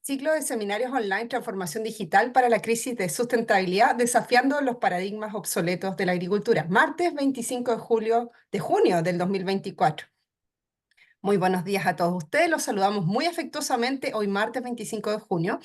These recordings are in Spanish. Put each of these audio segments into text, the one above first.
Ciclo de seminarios online Transformación Digital para la crisis de sustentabilidad, desafiando los paradigmas obsoletos de la agricultura. Martes 25 de junio del 2024. Muy buenos días a todos ustedes, los saludamos muy afectuosamente hoy martes 25 de junio.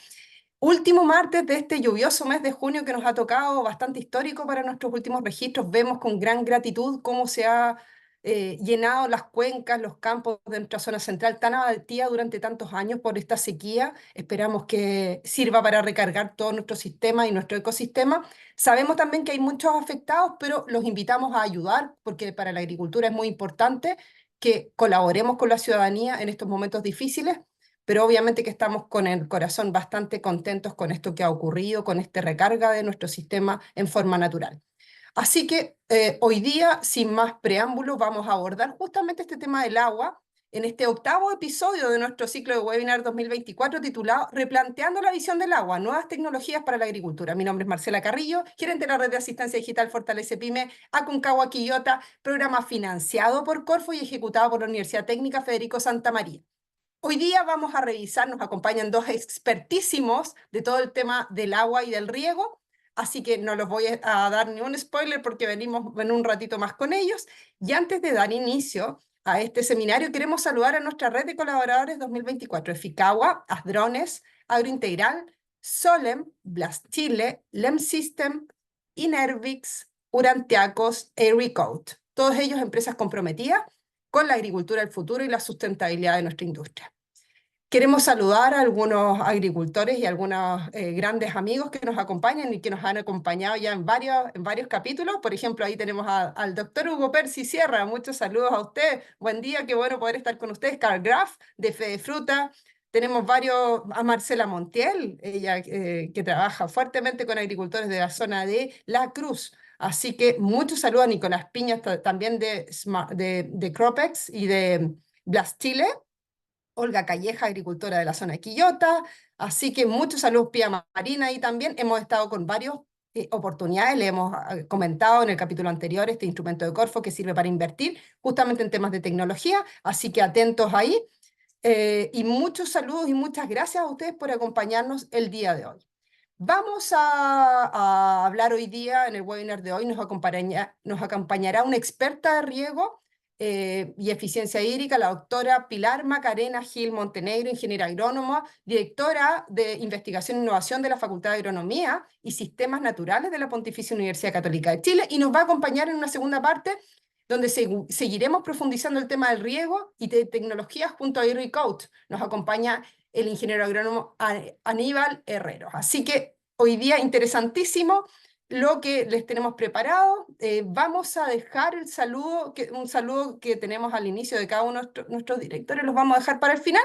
Último martes de este lluvioso mes de junio que nos ha tocado bastante histórico para nuestros últimos registros. Vemos con gran gratitud cómo se ha llenado las cuencas, los campos de nuestra zona central tan abatida durante tantos años por esta sequía. Esperamos que sirva para recargar todo nuestro sistema y nuestro ecosistema. Sabemos también que hay muchos afectados, pero los invitamos a ayudar porque para la agricultura es muy importante que colaboremos con la ciudadanía en estos momentos difíciles, pero obviamente que estamos con el corazón bastante contentos con esto que ha ocurrido, con esta recarga de nuestro sistema en forma natural. Así que hoy día, sin más preámbulos, vamos a abordar justamente este tema del agua en este octavo episodio de nuestro ciclo de webinar 2024 titulado Replanteando la visión del agua, nuevas tecnologías para la agricultura. Mi nombre es Marcela Carrillo, gerente de la red de asistencia digital Fortalece Pyme, Aconcagua Quillota, programa financiado por Corfo y ejecutado por la Universidad Técnica Federico Santa María. Hoy día vamos a revisar, nos acompañan dos expertísimos de todo el tema del agua y del riego, así que no los voy a dar ni un spoiler porque venimos en un ratito más con ellos. Y antes de dar inicio a este seminario, queremos saludar a nuestra red de colaboradores 2024, Eficagua, Asdrones, Agrointegral, Solem, Blast Chile, Lem System, Inervix, Urantiacos, Recode. Todos ellos empresas comprometidas con la agricultura del futuro y la sustentabilidad de nuestra industria. Queremos saludar a algunos agricultores y a algunos grandes amigos que nos acompañan y que nos han acompañado ya en varios capítulos. Por ejemplo, ahí tenemos al doctor Hugo Percy Sierra. Muchos saludos a usted. Buen día, qué bueno poder estar con ustedes. Carl Graf, de Fedefruta. Tenemos a Marcela Montiel, ella que trabaja fuertemente con agricultores de la zona de La Cruz. Así que muchos saludos a Nicolás Piñas, también de Cropex y de Blast Chile. Olga Calleja, agricultora de la zona de Quillota. Así que muchos saludos, Pía Marina, ahí también. Hemos estado con varias oportunidades, le hemos comentado en el capítulo anterior este instrumento de Corfo que sirve para invertir justamente en temas de tecnología, así que atentos ahí. Y muchos saludos y muchas gracias a ustedes por acompañarnos el día de hoy. Vamos a hablar hoy día, en el webinar de hoy, nos acompañará una experta de riego y eficiencia hídrica, la doctora Pilar Macarena Gil Montenegro, ingeniera agrónoma, directora de investigación e innovación de la Facultad de Agronomía y Sistemas Naturales de la Pontificia Universidad Católica de Chile, y nos va a acompañar en una segunda parte donde seguiremos profundizando el tema del riego y de tecnologías junto a Recode. Nos acompaña el ingeniero agrónomo Aníbal Herrero. Así que hoy día interesantísimo lo que les tenemos preparado. Vamos a dejar un saludo que tenemos al inicio de cada uno de nuestros directores, los vamos a dejar para el final,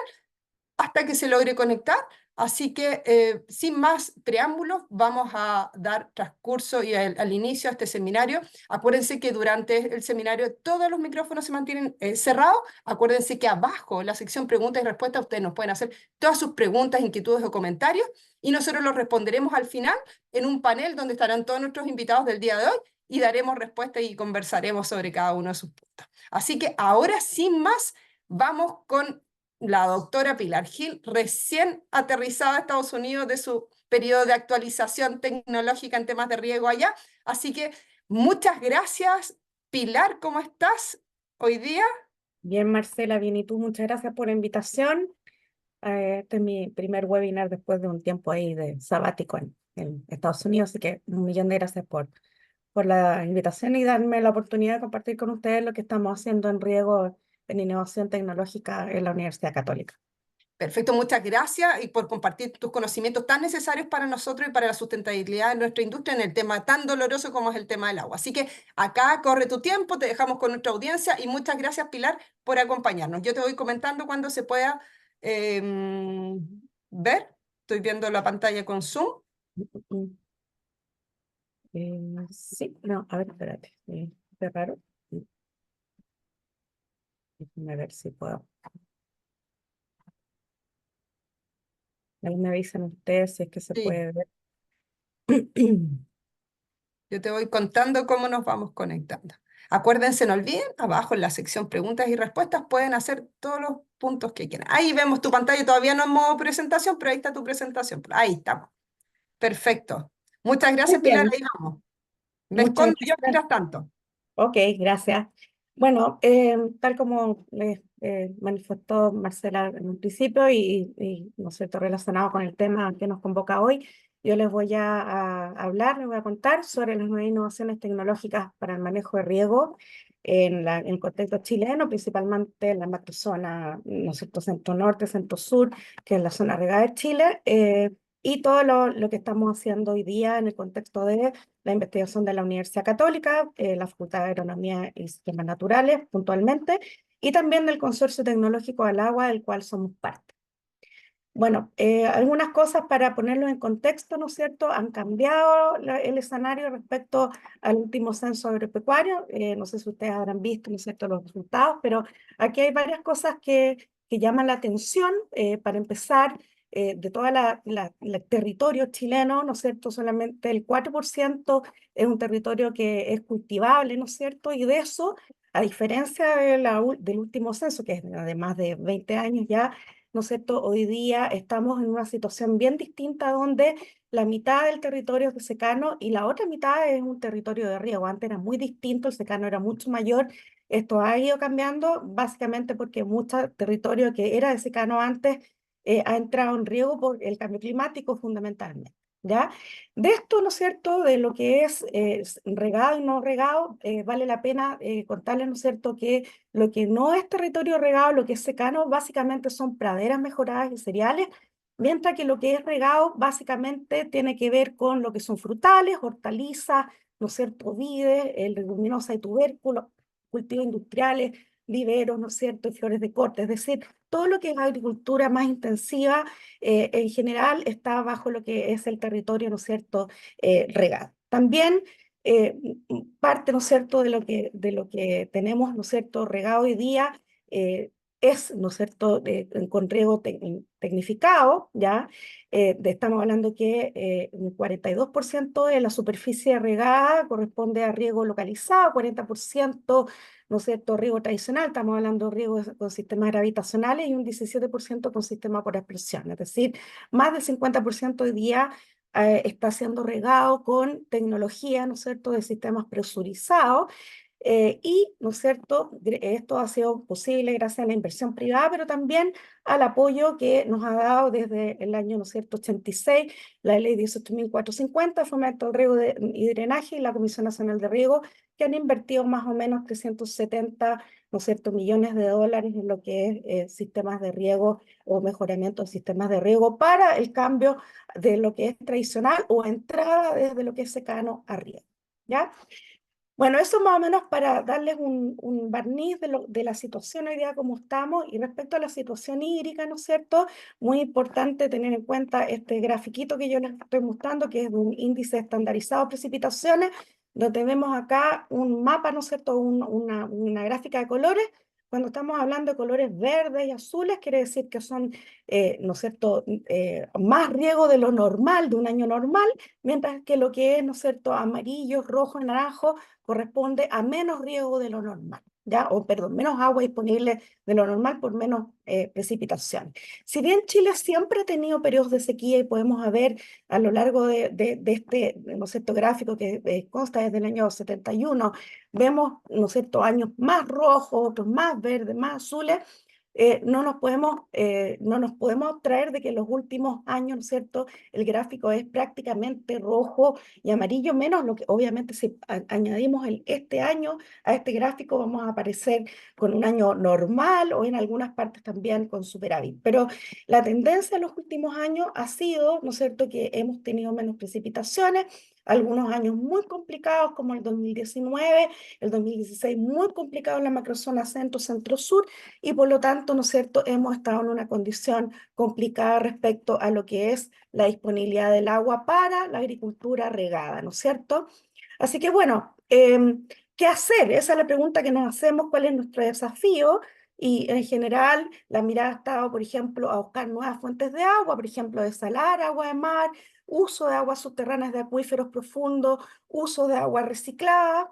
hasta que se logre conectar. Así que, sin más preámbulos, vamos a dar transcurso y al inicio a este seminario. Acuérdense que durante el seminario todos los micrófonos se mantienen cerrados. Acuérdense que abajo, en la sección preguntas y respuestas, ustedes nos pueden hacer todas sus preguntas, inquietudes o comentarios, y nosotros los responderemos al final en un panel donde estarán todos nuestros invitados del día de hoy y daremos respuestas y conversaremos sobre cada uno de sus puntos. Así que ahora, sin más, vamos con la doctora Pilar Gil, recién aterrizada a Estados Unidos de su periodo de actualización tecnológica en temas de riego allá. Así que muchas gracias, Pilar, ¿cómo estás hoy día? Bien, Marcela, bien, y tú, muchas gracias por la invitación. Este es mi primer webinar después de un tiempo ahí de sabático en Estados Unidos, así que 1 millón de gracias por la invitación y darme la oportunidad de compartir con ustedes lo que estamos haciendo en riego en innovación tecnológica en la Universidad Católica. Perfecto, muchas gracias y por compartir tus conocimientos tan necesarios para nosotros y para la sustentabilidad de nuestra industria en el tema tan doloroso como es el tema del agua. Así que acá corre tu tiempo, te dejamos con nuestra audiencia y muchas gracias, Pilar, por acompañarnos. Yo te voy comentando cuando se pueda ver. Estoy viendo la pantalla con Zoom. Mm, sí, no, a ver, espérate, qué raro. Déjame ver si puedo. Ahí me avisan ustedes si es que se Sí, puede ver. yo te voy contando cómo nos vamos conectando. Acuérdense, no olviden, abajo en la sección preguntas y respuestas pueden hacer todos los puntos que quieran. Ahí vemos tu pantalla, todavía no en modo presentación, pero ahí está tu presentación. Ahí estamos. Perfecto. Muchas Muy gracias, Pilar. bien, Ahí vamos. Me muchas escondo yo gracias. mientras tanto. Ok, gracias. Bueno, tal como les manifestó Marcela en un principio ¿no es cierto?, relacionado con el tema que nos convoca hoy, yo les voy a hablar, les voy a contar sobre las nuevas innovaciones tecnológicas para el manejo de riego en el contexto chileno, principalmente en la macrozona, ¿no es cierto?, centro-norte, centro-sur, que es la zona regada de Chile, y todo lo que estamos haciendo hoy día en el contexto de la investigación de la Universidad Católica, la Facultad de Agronomía y Sistemas Naturales, puntualmente, y también del Consorcio Tecnológico del Agua, del cual somos parte. Bueno, algunas cosas para ponerlo en contexto, ¿no es cierto? Han cambiado el escenario respecto al último censo agropecuario. No sé si ustedes habrán visto, ¿no es cierto?, los resultados, pero aquí hay varias cosas que llaman la atención. Para empezar, de todo el territorio chileno, ¿no es cierto?, solamente el 4% es un territorio que es cultivable, ¿no es cierto? Y de eso, a diferencia del último censo, que es de más de 20 años ya, ¿no es cierto? Hoy día estamos en una situación bien distinta donde la mitad del territorio es de secano y la otra mitad es un territorio de riego. Antes era muy distinto, el secano era mucho mayor. Esto ha ido cambiando básicamente porque mucho territorio que era de secano antes ha entrado en riego por el cambio climático fundamentalmente. ¿Ya? De esto, ¿no es cierto?, de lo que es regado y no regado, vale la pena contarles, ¿no es cierto?, que lo que no es territorio regado, lo que es secano, básicamente son praderas mejoradas y cereales, mientras que lo que es regado básicamente tiene que ver con lo que son frutales, hortalizas, ¿no es cierto?, vides, leguminosa y tubérculos, cultivos industriales, viveros, ¿no es cierto?, y flores de corte, es decir, todo lo que es agricultura más intensiva en general está bajo lo que es el territorio, ¿no es cierto?, regado. También eh, parte, ¿no es cierto?, de lo que tenemos, ¿no es cierto?, regado hoy día es, ¿no es cierto?, con riego tecnificado, ¿ya? Estamos hablando que un 42% de la superficie regada corresponde a riego localizado, 40%, ¿no es cierto?, riego tradicional, estamos hablando de riego con sistemas gravitacionales y un 17% con sistema por aspersión, es decir, más del 50% hoy día está siendo regado con tecnología, ¿no es cierto?, de sistemas presurizados, ¿no es cierto?, esto ha sido posible gracias a la inversión privada, pero también al apoyo que nos ha dado desde el año, ¿no es cierto?, 86, la ley 18.450, Fomento del Riego y Drenaje y la Comisión Nacional de Riego, que han invertido más o menos 370, ¿no es cierto?, millones de dólares en lo que es sistemas de riego o mejoramiento de sistemas de riego para el cambio de lo que es tradicional o entrada desde lo que es secano a riego, ¿ya? Bueno, eso más o menos para darles un barniz de la situación hoy día como estamos y respecto a la situación hídrica, ¿no es cierto? Muy importante tener en cuenta este grafiquito que yo les estoy mostrando, que es de un índice estandarizado de precipitaciones, donde vemos acá un mapa, ¿no es cierto? Una gráfica de colores. Cuando estamos hablando de colores verdes y azules, quiere decir que son, ¿no es cierto?, más riego de lo normal, de un año normal, mientras que lo que es, ¿no es cierto?, amarillo, rojo, naranjo, corresponde a menos riego de lo normal, ¿ya? O perdón, menos agua disponible de lo normal por menos precipitación. Si bien Chile siempre ha tenido periodos de sequía y podemos ver a lo largo de este, ¿no es cierto?, gráfico que consta desde el año 71, vemos, ¿no es cierto?, años más rojos, otros más verdes, más azules, no nos podemos abstraer de que en los últimos años, ¿no es cierto?, el gráfico es prácticamente rojo y amarillo, menos lo que obviamente si añadimos este año a este gráfico vamos a aparecer con un año normal o en algunas partes también con superávit. Pero la tendencia en los últimos años ha sido, ¿no es cierto?, que hemos tenido menos precipitaciones, algunos años muy complicados como el 2019, el 2016 muy complicado en la macrozona centro-centro-sur y por lo tanto, ¿no es cierto?, hemos estado en una condición complicada respecto a lo que es la disponibilidad del agua para la agricultura regada, ¿no es cierto? Así que bueno, ¿qué hacer? Esa es la pregunta que nos hacemos, ¿cuál es nuestro desafío? Y en general la mirada ha estado, por ejemplo, a buscar nuevas fuentes de agua, por ejemplo, desalar agua de mar, uso de aguas subterráneas de acuíferos profundos, uso de agua reciclada,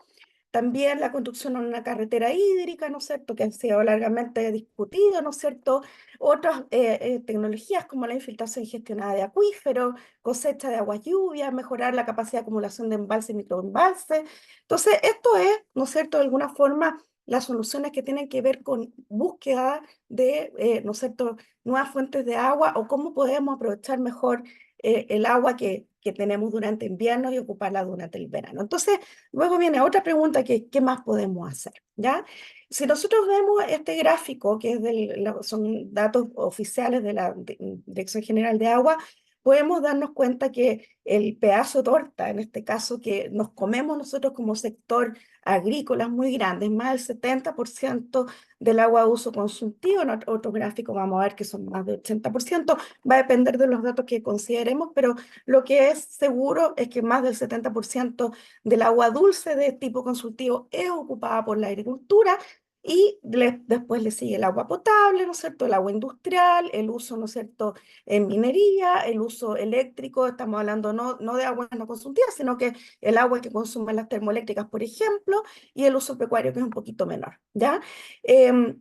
también la construcción de una carretera hídrica, ¿no es cierto?, que han sido largamente discutido, ¿no es cierto? Otras tecnologías como la infiltración gestionada de acuíferos, cosecha de aguas lluvias, mejorar la capacidad de acumulación de embalse y microembalse. Entonces, esto es, ¿no es cierto?, de alguna forma, las soluciones que tienen que ver con búsqueda de, ¿no es cierto?, nuevas fuentes de agua o cómo podemos aprovechar mejor el agua que tenemos durante invierno y ocuparla durante el verano. Entonces, luego viene otra pregunta que ¿qué más podemos hacer? ¿Ya? Si nosotros vemos este gráfico, que es son datos oficiales de la Dirección General de Agua, podemos darnos cuenta que el pedazo de torta, en este caso, que nos comemos nosotros como sector agrícola es muy grande, más del 70% del agua de uso consultivo. En otro gráfico vamos a ver que son más del 80%, va a depender de los datos que consideremos, pero lo que es seguro es que más del 70% del agua dulce de tipo consultivo es ocupada por la agricultura y después le sigue el agua potable, ¿no es cierto?, el agua industrial, el uso, ¿no es cierto?, en minería, el uso eléctrico. Estamos hablando no de agua no consultiva, sino que el agua que consumen las termoeléctricas, por ejemplo, y el uso pecuario, que es un poquito menor, ¿ya?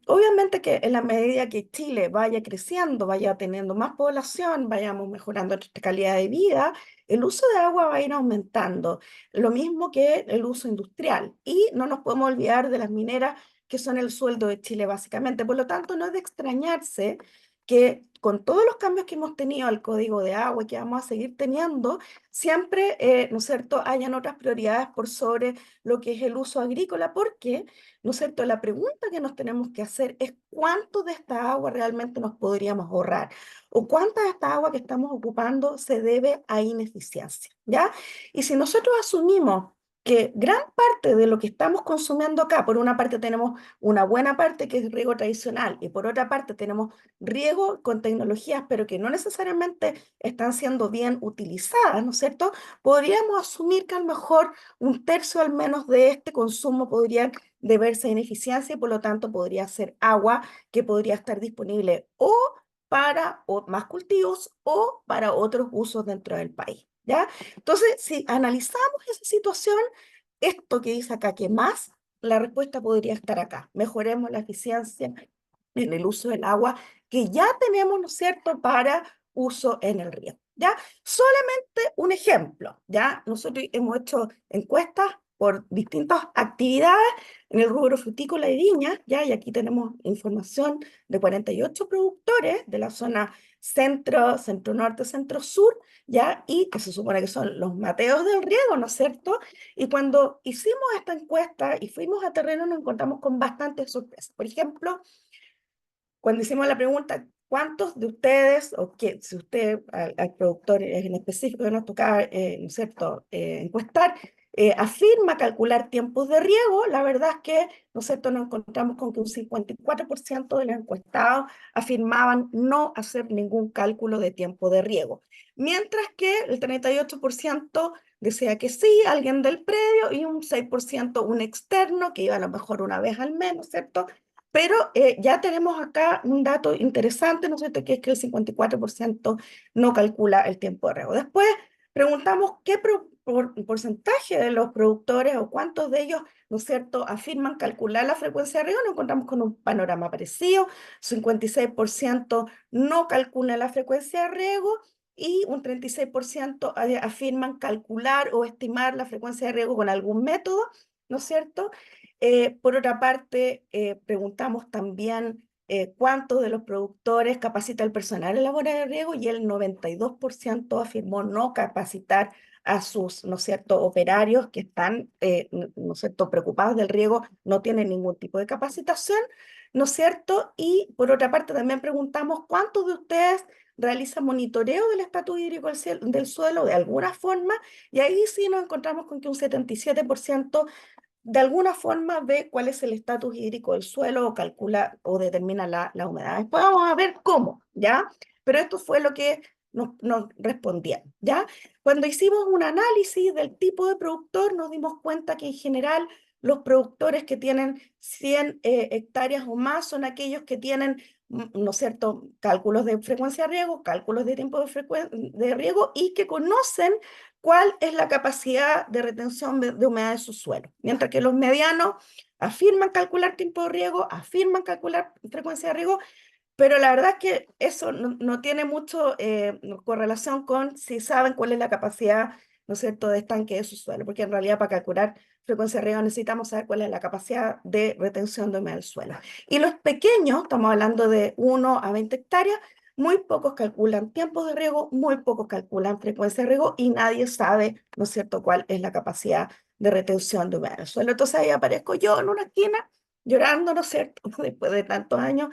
Obviamente que en la medida que Chile vaya creciendo, vaya teniendo más población, vayamos mejorando nuestra calidad de vida, el uso de agua va a ir aumentando, lo mismo que el uso industrial. Y no nos podemos olvidar de las mineras, que son el sueldo de Chile básicamente. Por lo tanto, no es de extrañarse que con todos los cambios que hemos tenido al código de agua y que vamos a seguir teniendo, siempre, ¿no es cierto?, hayan otras prioridades por sobre lo que es el uso agrícola, porque, ¿no es cierto?, la pregunta que nos tenemos que hacer es cuánto de esta agua realmente nos podríamos ahorrar o cuánta de esta agua que estamos ocupando se debe a ineficiencia, ¿ya? Y si nosotros asumimos que gran parte de lo que estamos consumiendo acá, por una parte tenemos una buena parte que es riego tradicional y por otra parte tenemos riego con tecnologías, pero que no necesariamente están siendo bien utilizadas, ¿no es cierto? Podríamos asumir que a lo mejor un tercio al menos de este consumo podría deberse a ineficiencia y por lo tanto podría ser agua que podría estar disponible o para más cultivos o para otros usos dentro del país, ¿ya? Entonces, si analizamos esa situación, esto que dice acá, que más, la respuesta podría estar acá. Mejoremos la eficiencia en el uso del agua que ya tenemos, ¿no es cierto?, para uso en el río, ¿ya? Solamente un ejemplo, ¿ya? Nosotros hemos hecho encuestas por distintas actividades en el rubro frutícola y viña, ¿ya? Y aquí tenemos información de 48 productores de la zona centro, centro-norte, centro-sur, ¿ya? Y que se supone que son los mateos del riego, ¿no es cierto? Y cuando hicimos esta encuesta y fuimos a terreno nos encontramos con bastantes sorpresas. Por ejemplo, cuando hicimos la pregunta, ¿cuántos de ustedes, o que si usted, al productor en específico que nos tocaba, ¿no es cierto?, encuestar, afirma calcular tiempos de riego? La verdad es que, ¿no es cierto?, nos encontramos con que un 54% de los encuestados afirmaban no hacer ningún cálculo de tiempo de riego, mientras que el 38% decía que sí, alguien del predio, y un 6% un externo, que iba a lo mejor una vez al mes, ¿cierto? Pero ya tenemos acá un dato interesante, ¿no es cierto?, que es que el 54% no calcula el tiempo de riego. Después preguntamos qué porcentaje de los productores o cuántos de ellos, ¿no es cierto?, afirman calcular la frecuencia de riego. Nos encontramos con un panorama parecido: 56% no calcula la frecuencia de riego y un 36% afirman calcular o estimar la frecuencia de riego con algún método, ¿no es cierto? Por otra parte, preguntamos también cuántos de los productores capacita el personal en labores de riego, y el 92% afirmó no capacitar a sus, ¿no es cierto?, operarios que están, ¿no es cierto?, preocupados del riego, no tienen ningún tipo de capacitación, ¿no es cierto? Y por otra parte también preguntamos cuántos de ustedes realizan monitoreo del estatus hídrico del suelo de alguna forma, y ahí sí nos encontramos con que un 77% de alguna forma ve cuál es el estatus hídrico del suelo o calcula o determina la humedad. Después vamos a ver cómo, ¿ya? Pero esto fue lo que nos respondían, ¿ya? Cuando hicimos un análisis del tipo de productor, nos dimos cuenta que en general los productores que tienen 100 hectáreas o más son aquellos que tienen, ¿no es cierto?, cálculos de frecuencia de riego, cálculos de tiempo de riego, y que conocen cuál es la capacidad de retención de humedad de su suelo. Mientras que los medianos afirman calcular tiempo de riego, afirman calcular frecuencia de riego, pero la verdad es que eso no tiene mucho correlación con si saben cuál es la capacidad, ¿no es cierto?, de estanque de su suelo, porque en realidad para calcular frecuencia de riego necesitamos saber cuál es la capacidad de retención de humedad del suelo. Y los pequeños, estamos hablando de 1 a 20 hectáreas, muy pocos calculan tiempos de riego, muy pocos calculan frecuencia de riego y nadie sabe, ¿no es cierto?, cuál es la capacidad de retención de humedad del suelo. Entonces ahí aparezco yo en una esquina llorando, ¿no es cierto?, después de tantos años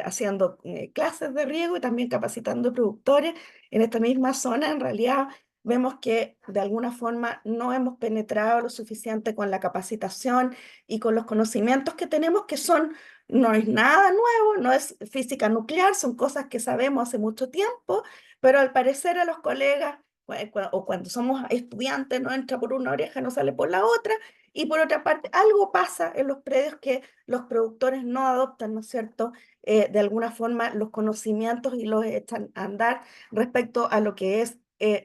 haciendo clases de riego y también capacitando productores en esta misma zona. En realidad vemos que de alguna forma no hemos penetrado lo suficiente con la capacitación y con los conocimientos que tenemos, que son, no es nada nuevo, no es física nuclear, son cosas que sabemos hace mucho tiempo, pero al parecer a los colegas, o cuando somos estudiantes, no entra por una oreja, no sale por la otra, y por otra parte, algo pasa en los predios que los productores no adoptan, ¿no es cierto?, de alguna forma los conocimientos y los echan a andar respecto a lo que es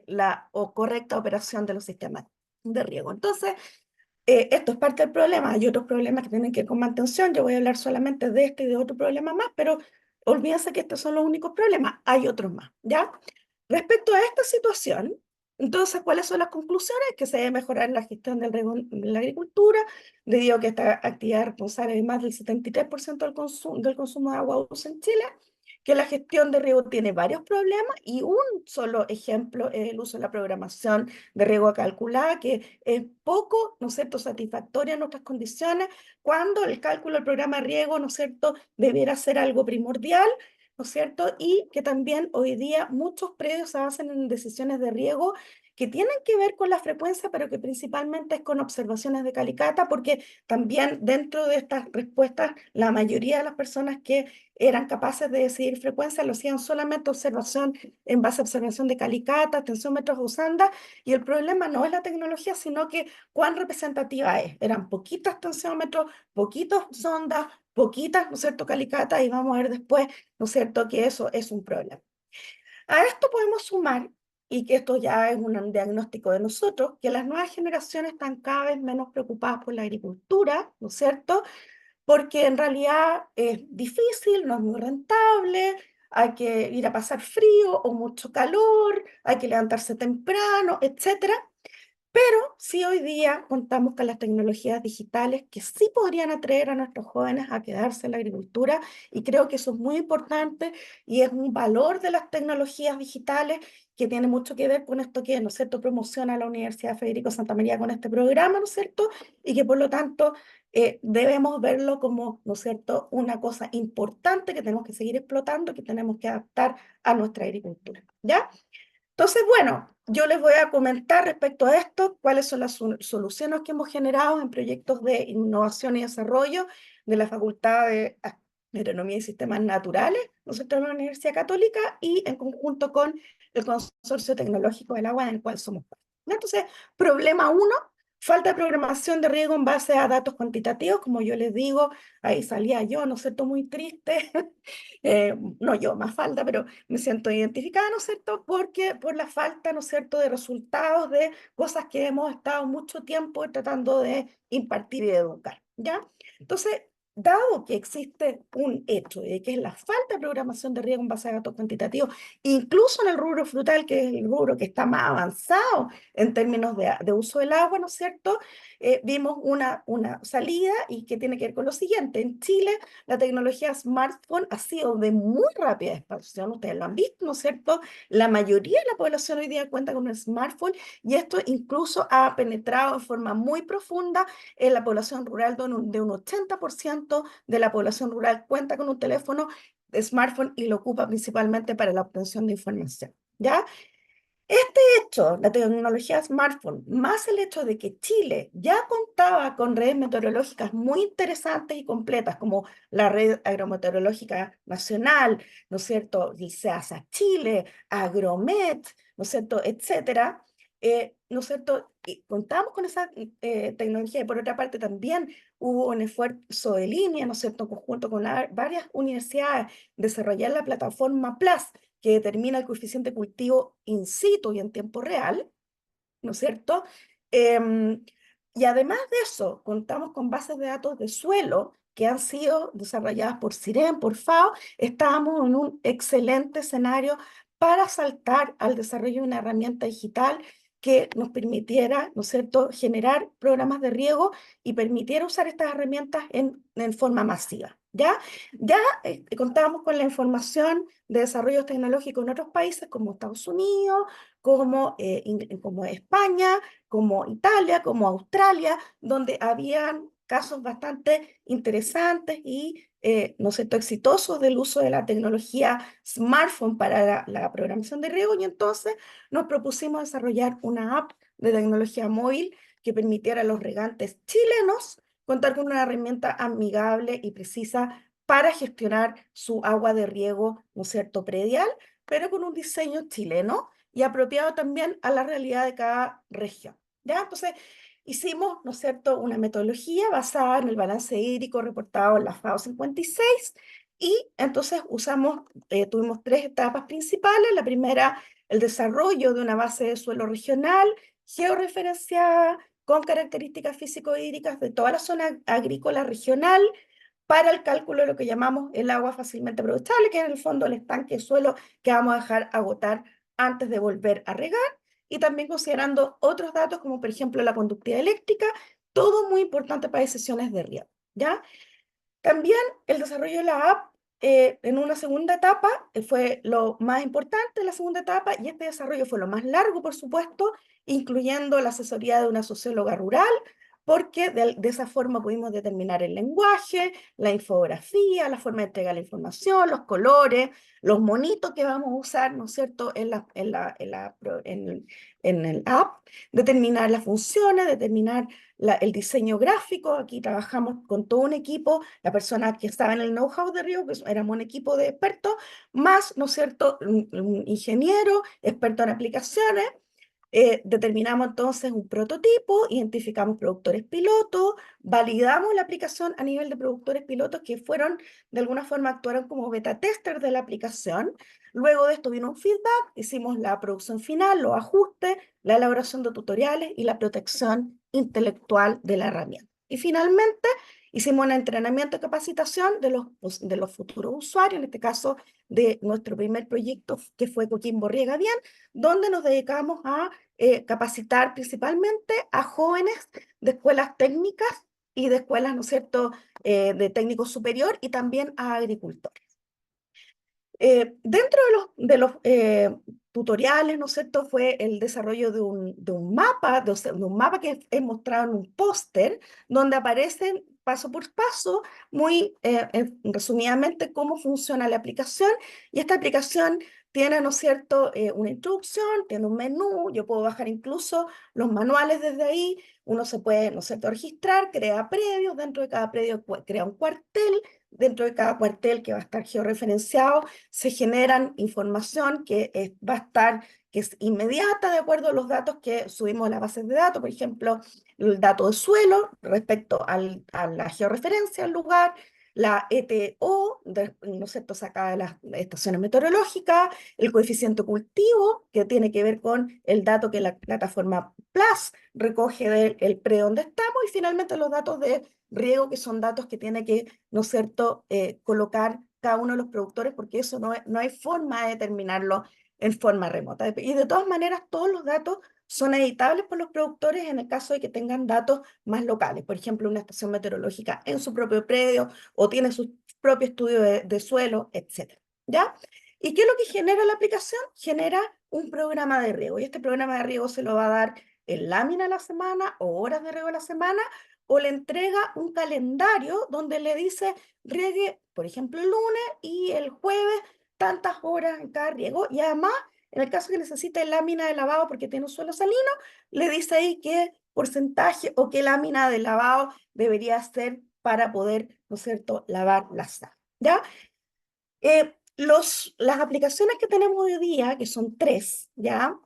la correcta operación de los sistemas de riego. Entonces, esto es parte del problema. Hay otros problemas que tienen que ver con mantención. Yo voy a hablar solamente de este y de otro problema más, pero olvídense que estos son los únicos problemas. Hay otros más, ¿ya? Respecto a esta situación, entonces, ¿cuáles son las conclusiones? Que se debe mejorar la gestión del riego en la agricultura, debido a que esta actividad es responsable de más del 73% del consumo de agua dulce en Chile, que la gestión de riego tiene varios problemas y un solo ejemplo es el uso de la programación de riego calculada, que es poco, ¿no es cierto?, satisfactoria en nuestras condiciones, cuando el cálculo del programa de riego, ¿no es cierto?, debiera ser algo primordial, ¿no es cierto? Y que también hoy día muchos predios se basan en decisiones de riego que tienen que ver con la frecuencia, pero que principalmente es con observaciones de Calicata, porque también dentro de estas respuestas, la mayoría de las personas que eran capaces de decidir frecuencia lo hacían solamente observación en base a observación de Calicata, tensiómetros o sondas, y el problema no es la tecnología, sino que cuán representativa es. Eran poquitos tensiómetros, poquitos sondas, poquitas, ¿no es cierto?, Calicatas, y vamos a ver después, ¿no es cierto?, que eso es un problema. A esto podemos sumar, y que esto ya es un diagnóstico de nosotros, que las nuevas generaciones están cada vez menos preocupadas por la agricultura, ¿no es cierto?, porque en realidad es difícil, no es muy rentable, hay que ir a pasar frío o mucho calor, hay que levantarse temprano, etcétera. Pero sí hoy día contamos con las tecnologías digitales que sí podrían atraer a nuestros jóvenes a quedarse en la agricultura, y creo que eso es muy importante y es un valor de las tecnologías digitales que tiene mucho que ver con esto que, ¿no es cierto?, promociona la Universidad Federico Santa María con este programa, ¿no es cierto?, y que por lo tanto debemos verlo como, ¿no es cierto?, una cosa importante que tenemos que seguir explotando, que tenemos que adaptar a nuestra agricultura, ¿ya? Entonces, bueno, yo les voy a comentar respecto a esto cuáles son las soluciones que hemos generado en proyectos de innovación y desarrollo de la Facultad de Agronomía y Sistemas Naturales, nosotros en la Universidad Católica, y en conjunto con el Consorcio Tecnológico del Agua, en el cual somos parte. Entonces, problema uno, falta de programación de riego en base a datos cuantitativos. Como yo les digo, ahí salía yo, ¿no es cierto?, muy triste. No yo, más falta, pero me siento identificada, ¿no es cierto?, porque por la falta, ¿no es cierto?, de resultados de cosas que hemos estado mucho tiempo tratando de impartir y de educar, ¿ya? Entonces, dado que existe un hecho de que es la falta de programación de riego en base a datos cuantitativos, incluso en el rubro frutal, que es el rubro que está más avanzado en términos de uso del agua, ¿no es cierto?, vimos una salida y que tiene que ver con lo siguiente. En Chile, la tecnología smartphone ha sido de muy rápida expansión, ustedes lo han visto, ¿no es cierto? La mayoría de la población hoy día cuenta con un smartphone, y esto incluso ha penetrado en forma muy profunda en la población rural, de un 80% de la población rural cuenta con un teléfono de smartphone y lo ocupa principalmente para la obtención de información, ¿ya? Este hecho, la tecnología smartphone, más el hecho de que Chile ya contaba con redes meteorológicas muy interesantes y completas, como la Red Agrometeorológica Nacional, ¿no es cierto?, el SEASA Chile, Agromet, ¿no es cierto?, etcétera, ¿no es cierto?, y contamos con esa tecnología, y por otra parte también hubo un esfuerzo de línea, ¿no es cierto?, conjunto con varias universidades, desarrollar la plataforma Plus, que determina el coeficiente cultivo in situ y en tiempo real, ¿no es cierto? Em, y además de eso, contamos con bases de datos de suelo que han sido desarrolladas por CIREN, por FAO. Estábamos en un excelente escenario para saltar al desarrollo de una herramienta digital que nos permitiera, ¿no es cierto?, generar programas de riego y permitiera usar estas herramientas en forma masiva. Ya contábamos con la información de desarrollos tecnológicos en otros países como Estados Unidos, como España, como Italia, como Australia, donde habían casos bastante interesantes y ¿no es cierto?, exitosos del uso de la tecnología smartphone para la programación de riego, y entonces nos propusimos desarrollar una app de tecnología móvil que permitiera a los regantes chilenos contar con una herramienta amigable y precisa para gestionar su agua de riego, ¿no es cierto?, predial, pero con un diseño chileno y apropiado también a la realidad de cada región. ¿Ya? Entonces, hicimos, ¿no es cierto?, una metodología basada en el balance hídrico reportado en la FAO 56 y entonces tuvimos tres etapas principales. La primera, el desarrollo de una base de suelo regional, georreferenciada, con características físico-hídricas de toda la zona agrícola regional, para el cálculo de lo que llamamos el agua fácilmente aprovechable, que es en el fondo el estanque de suelo que vamos a dejar agotar antes de volver a regar, y también considerando otros datos como por ejemplo la conductividad eléctrica, todo muy importante para decisiones de riego, ¿ya? También el desarrollo de la app en una segunda etapa fue lo más importante en la segunda etapa, y este desarrollo fue lo más largo, por supuesto, incluyendo la asesoría de una socióloga rural, porque de esa forma pudimos determinar el lenguaje, la infografía, la forma de entregar la información, los colores, los monitos que vamos a usar, ¿no es cierto?, en el app, determinar las funciones, determinar el diseño gráfico. Aquí trabajamos con todo un equipo, la persona que estaba en el know-how de Río, que éramos un equipo de expertos, más, ¿no es cierto?, un ingeniero, experto en aplicaciones. Determinamos entonces un prototipo, identificamos productores pilotos, validamos la aplicación a nivel de productores pilotos que fueron, de alguna forma, actuaron como beta tester de la aplicación. Luego de esto vino un feedback, hicimos la producción final, los ajustes, la elaboración de tutoriales y la protección intelectual de la herramienta. Y finalmente hicimos un entrenamiento y capacitación de los futuros usuarios, en este caso de nuestro primer proyecto que fue Coquimbo Riega Bien, donde nos dedicamos a capacitar principalmente a jóvenes de escuelas técnicas y de escuelas, ¿no es cierto?, de técnico superior, y también a agricultores. Dentro de los tutoriales, ¿no es cierto?, fue el desarrollo de un mapa, de un mapa que es mostrado en un póster, donde aparecen paso por paso, muy resumidamente, cómo funciona la aplicación. Y esta aplicación tiene, ¿no es cierto?, una introducción, tiene un menú, yo puedo bajar incluso los manuales desde ahí, uno se puede, ¿no es cierto?, registrar, crea predios, dentro de cada predio crea un cuartel, dentro de cada cuartel que va a estar georreferenciado se generan información que que es inmediata de acuerdo a los datos que subimos a las bases de datos, por ejemplo, el dato de suelo respecto a la georreferencia al lugar, la ETO, ¿no es cierto?, sacada de las estaciones meteorológicas, el coeficiente cultivo, que tiene que ver con el dato que la plataforma Plus recoge del predio donde estamos, y finalmente los datos de riego, que son datos que tiene que, ¿no es cierto?, colocar cada uno de los productores, porque eso no hay forma de determinarlo en forma remota. Y de todas maneras, todos los datos son editables por los productores en el caso de que tengan datos más locales. Por ejemplo, una estación meteorológica en su propio predio o tiene su propio estudio de suelo, etc. ¿Ya? ¿Y qué es lo que genera la aplicación? Genera un programa de riego. Y este programa de riego se lo va a dar en lámina a la semana o horas de riego a la semana, o le entrega un calendario donde le dice riegue, por ejemplo, el lunes y el jueves tantas horas en cada riego. Y además, en el caso que necesite lámina de lavado porque tiene un suelo salino, le dice ahí qué porcentaje o qué lámina de lavado debería hacer para poder, ¿no es cierto?, lavar la sal. ¿Ya? Las aplicaciones que tenemos hoy día, que son tres, ¿ya?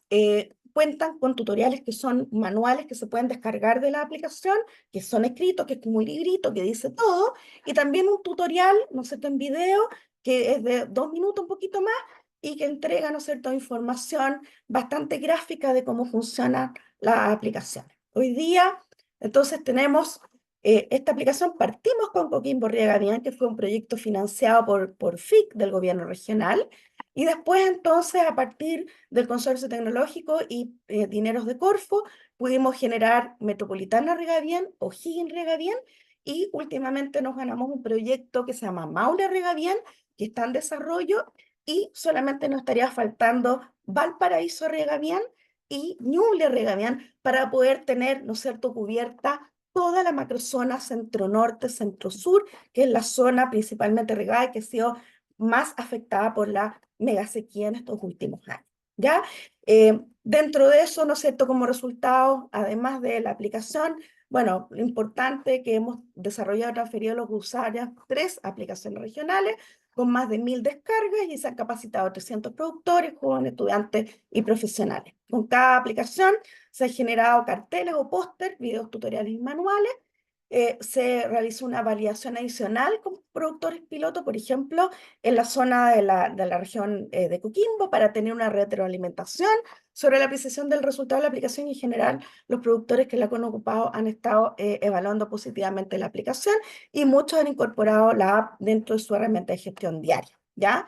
Cuentan con tutoriales que son manuales que se pueden descargar de la aplicación, que son escritos, que es como un librito que dice todo, y también un tutorial, no sé, en video, que es de 2 minutos, un poquito más, y que entrega, ¿no es cierto?, información bastante gráfica de cómo funcionan las aplicaciones. Hoy día, entonces, tenemos esta aplicación. Partimos con Coquimbo Riega Bien, que fue un proyecto financiado por FIC del gobierno regional, y después, entonces, a partir del consorcio tecnológico y dineros de Corfo, pudimos generar Metropolitana Riega Bien, O'Higgins Riega Bien, y últimamente nos ganamos un proyecto que se llama Maule Riega Bien, que está en desarrollo, y solamente nos estaría faltando Valparaíso Riega Bien y Ñuble Riega Bien para poder tener, ¿no es cierto?, cubierta toda la macrozona centro-norte, centro-sur, que es la zona principalmente regada y que ha sido más afectada por la megasequía en estos últimos años. ¿Ya? Dentro de eso, ¿no es cierto?, como resultado, además de la aplicación, bueno, lo importante que hemos desarrollado, transferido a los usuarios 3 aplicaciones regionales con más de 1000 descargas y se han capacitado 300 productores, jóvenes, estudiantes y profesionales. Con cada aplicación se han generado carteles o póster, videos tutoriales y manuales. Se realizó una validación adicional con productores piloto, por ejemplo, en la zona de la región de Coquimbo, para tener una retroalimentación sobre la apreciación del resultado de la aplicación, y en general los productores que la han ocupado han estado evaluando positivamente la aplicación, y muchos han incorporado la app dentro de su herramienta de gestión diaria, ¿ya?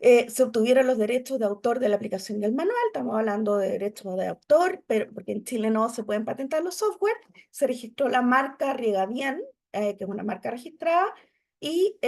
Se obtuvieron los derechos de autor de la aplicación y el manual. Estamos hablando de derechos de autor, pero porque en Chile no se pueden patentar los software. Se registró la marca Riega Bien, que es una marca registrada, y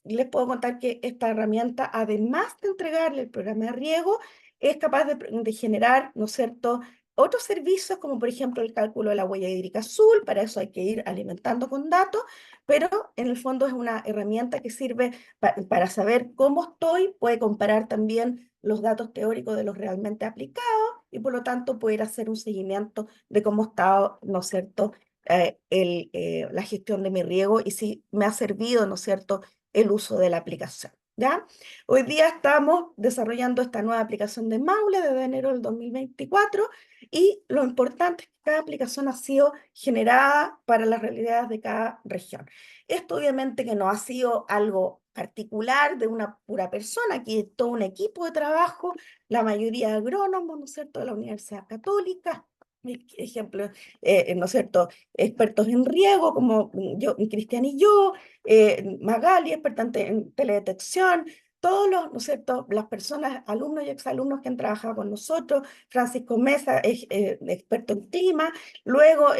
les puedo contar que esta herramienta, además de entregarle el programa de riego, es capaz de generar, ¿no es cierto?, otros servicios, como por ejemplo el cálculo de la huella hídrica azul. Para eso hay que ir alimentando con datos, pero en el fondo es una herramienta que sirve para saber cómo estoy. Puede comparar también los datos teóricos de los realmente aplicados, y por lo tanto poder hacer un seguimiento de cómo está, ¿no es cierto?, la gestión de mi riego, y si me ha servido, ¿no es cierto?, el uso de la aplicación. ¿Ya? Hoy día estamos desarrollando esta nueva aplicación de Maule desde enero del 2024, y lo importante es que cada aplicación ha sido generada para las realidades de cada región. Esto obviamente que no ha sido algo particular de una pura persona, aquí es todo un equipo de trabajo, la mayoría de agrónomos, ¿no es cierto?, de la Universidad Católica, ejemplo, ¿no es cierto?, expertos en riego, como yo, Cristian y yo, Magali, experta en teledetección, todos los, ¿no es cierto?, las personas, alumnos y exalumnos que han trabajado con nosotros, Francisco Mesa, experto en clima, luego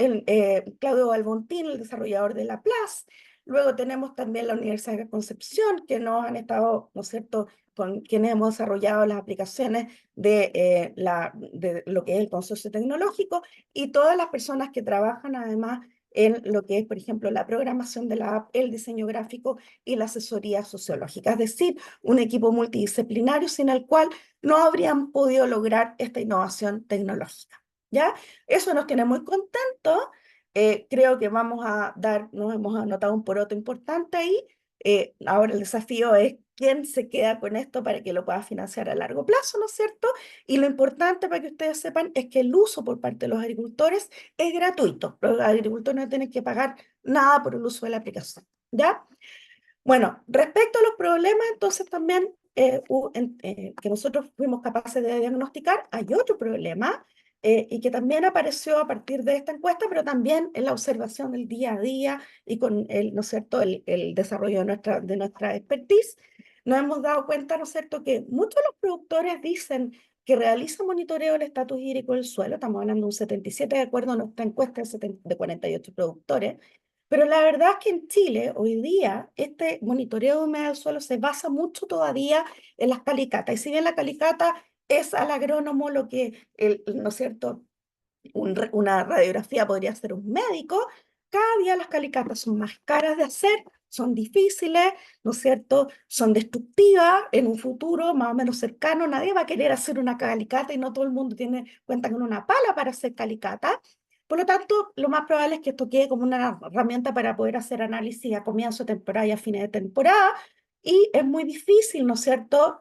Claudio Balbontín, el desarrollador de la PLAS. Luego tenemos también la Universidad de Concepción, que nos han estado, ¿no es cierto?, con quienes hemos desarrollado las aplicaciones de lo que es el consorcio tecnológico, y todas las personas que trabajan además en lo que es, por ejemplo, la programación de la app, el diseño gráfico y la asesoría sociológica. Es decir, un equipo multidisciplinario sin el cual no habrían podido lograr esta innovación tecnológica. ¿Ya? Eso nos tiene muy contentos. Creo que nos hemos anotado un poroto importante ahí. Ahora el desafío es quién se queda con esto para que lo pueda financiar a largo plazo, ¿no es cierto? Y lo importante, para que ustedes sepan, es que el uso por parte de los agricultores es gratuito. Los agricultores no tienen que pagar nada por el uso de la aplicación, ¿ya? Bueno, respecto a los problemas, entonces también que nosotros fuimos capaces de diagnosticar, hay otro problema, y que también apareció a partir de esta encuesta, pero también en la observación del día a día y con el, ¿no es cierto?, el desarrollo de nuestra expertise. Nos hemos dado cuenta, ¿no es cierto?, que muchos de los productores dicen que realizan monitoreo del estatus hídrico del suelo. Estamos hablando de un 77 de acuerdo a nuestra encuesta de 48 productores. Pero la verdad es que en Chile, hoy día, este monitoreo de humedad del suelo se basa mucho todavía en las calicatas. Y si bien la calicata es al agrónomo lo que, ¿no es cierto?, una radiografía podría ser un médico, cada día las calicatas son más caras de hacer, son difíciles, ¿no es cierto?, son destructivas. En un futuro más o menos cercano nadie va a querer hacer una calicata, y no todo el mundo cuenta con una pala para hacer calicata. Por lo tanto, lo más probable es que esto quede como una herramienta para poder hacer análisis a comienzo de temporada y a fines de temporada, y es muy difícil, ¿no es cierto?,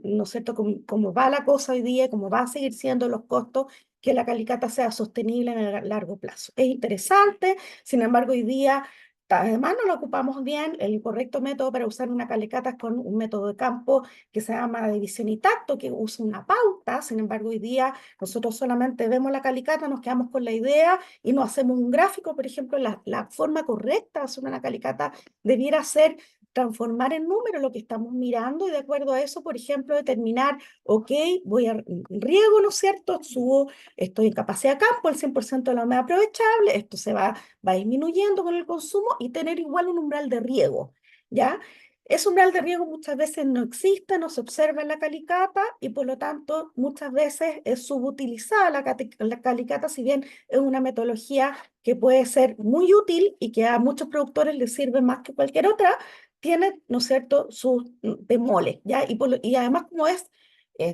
¿no es cierto?, como va la cosa hoy día, como va a seguir siendo los costos, que la calicata sea sostenible en el largo plazo. Es interesante, sin embargo, hoy día Además, no lo ocupamos bien. El correcto método para usar una calicata es con un método de campo que se llama división y tacto, que usa una pauta. Sin embargo, hoy día nosotros solamente vemos la calicata, nos quedamos con la idea y no hacemos un gráfico. Por ejemplo, la forma correcta de hacer una calicata debiera ser transformar en número lo que estamos mirando y de acuerdo a eso, por ejemplo, determinar, ok, voy a riego, ¿no es cierto? Subo, estoy en capacidad de campo, el 100% de la humedad aprovechable, esto va disminuyendo con el consumo y tener igual un umbral de riego, ¿ya? Ese umbral de riego muchas veces no existe, no se observa en la calicata y por lo tanto muchas veces es subutilizada la calicata, si bien es una metodología que puede ser muy útil y que a muchos productores les sirve más que cualquier otra, tiene, ¿no es cierto?, sus bemoles, ¿ya? Y además como es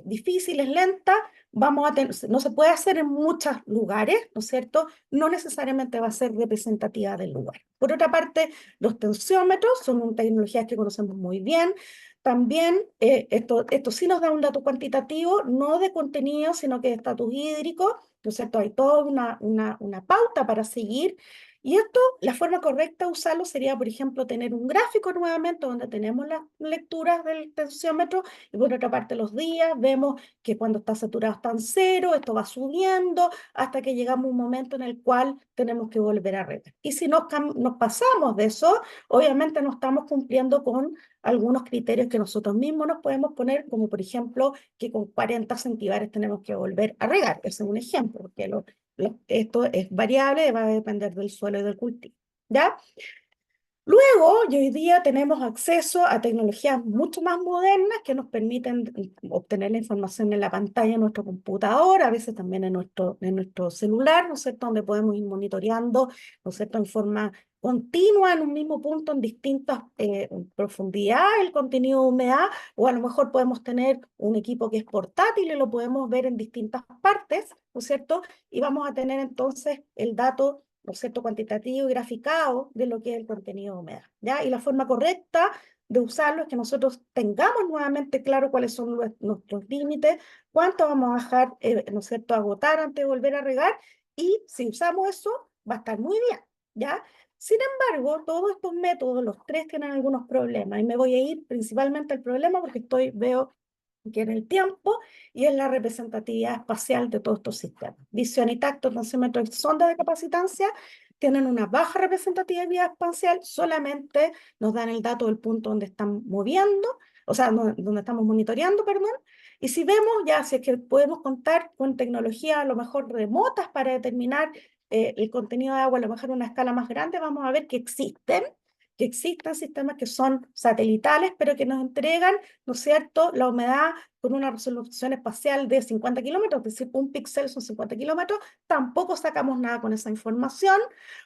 difícil, es lenta, vamos a tener, no se puede hacer en muchos lugares, ¿no es cierto? No necesariamente va a ser representativa del lugar. Por otra parte, los tensiómetros son tecnologías que conocemos muy bien. También esto sí nos da un dato cuantitativo, no de contenido, sino que de estatus hídrico, ¿no es cierto? Hay toda una pauta para seguir. Y esto, la forma correcta de usarlo sería, por ejemplo, tener un gráfico nuevamente donde tenemos las lecturas del tensiómetro y por otra parte los días, vemos que cuando está saturado está en cero, esto va subiendo hasta que llegamos a un momento en el cual tenemos que volver a retar. Y si nos pasamos de eso, obviamente no estamos cumpliendo con algunos criterios que nosotros mismos nos podemos poner, como por ejemplo que con 40 centibares tenemos que volver a regar. Ese es un ejemplo, porque esto es variable, va a depender del suelo y del cultivo. ¿Ya? Luego, y hoy día tenemos acceso a tecnologías mucho más modernas que nos permiten obtener la información en la pantalla de nuestro computador, a veces también en nuestro celular, ¿no es cierto?, donde podemos ir monitoreando, ¿no es cierto?, en forma continua en un mismo punto, en distintas profundidad, el contenido de humedad, o a lo mejor podemos tener un equipo que es portátil y lo podemos ver en distintas partes, ¿no es cierto?, y vamos a tener entonces el dato, ¿no es cierto?, cuantitativo y graficado de lo que es el contenido de humedad, ¿ya? Y la forma correcta de usarlo es que nosotros tengamos nuevamente claro cuáles son nuestros límites, cuánto vamos a dejar, ¿no es cierto?, agotar antes de volver a regar, y si usamos eso, va a estar muy bien, ¿ya? Sin embargo, todos estos métodos, los tres tienen algunos problemas, y me voy a ir principalmente al problema porque veo que en el tiempo y en la representatividad espacial de todos estos sistemas. Visión y tacto, tensiómetro y sonda de capacitancia tienen una baja representatividad espacial, solamente nos dan el dato del punto donde están moviendo, o sea, donde estamos monitoreando, perdón, y si vemos ya, si es que podemos contar con tecnologías a lo mejor remotas para determinar el contenido de agua, a lo mejor a una escala más grande, vamos a ver que existen sistemas que son satelitales, pero que nos entregan, ¿no es cierto?, la humedad con una resolución espacial de 50 kilómetros, es decir, un píxel son 50 kilómetros, tampoco sacamos nada con esa información,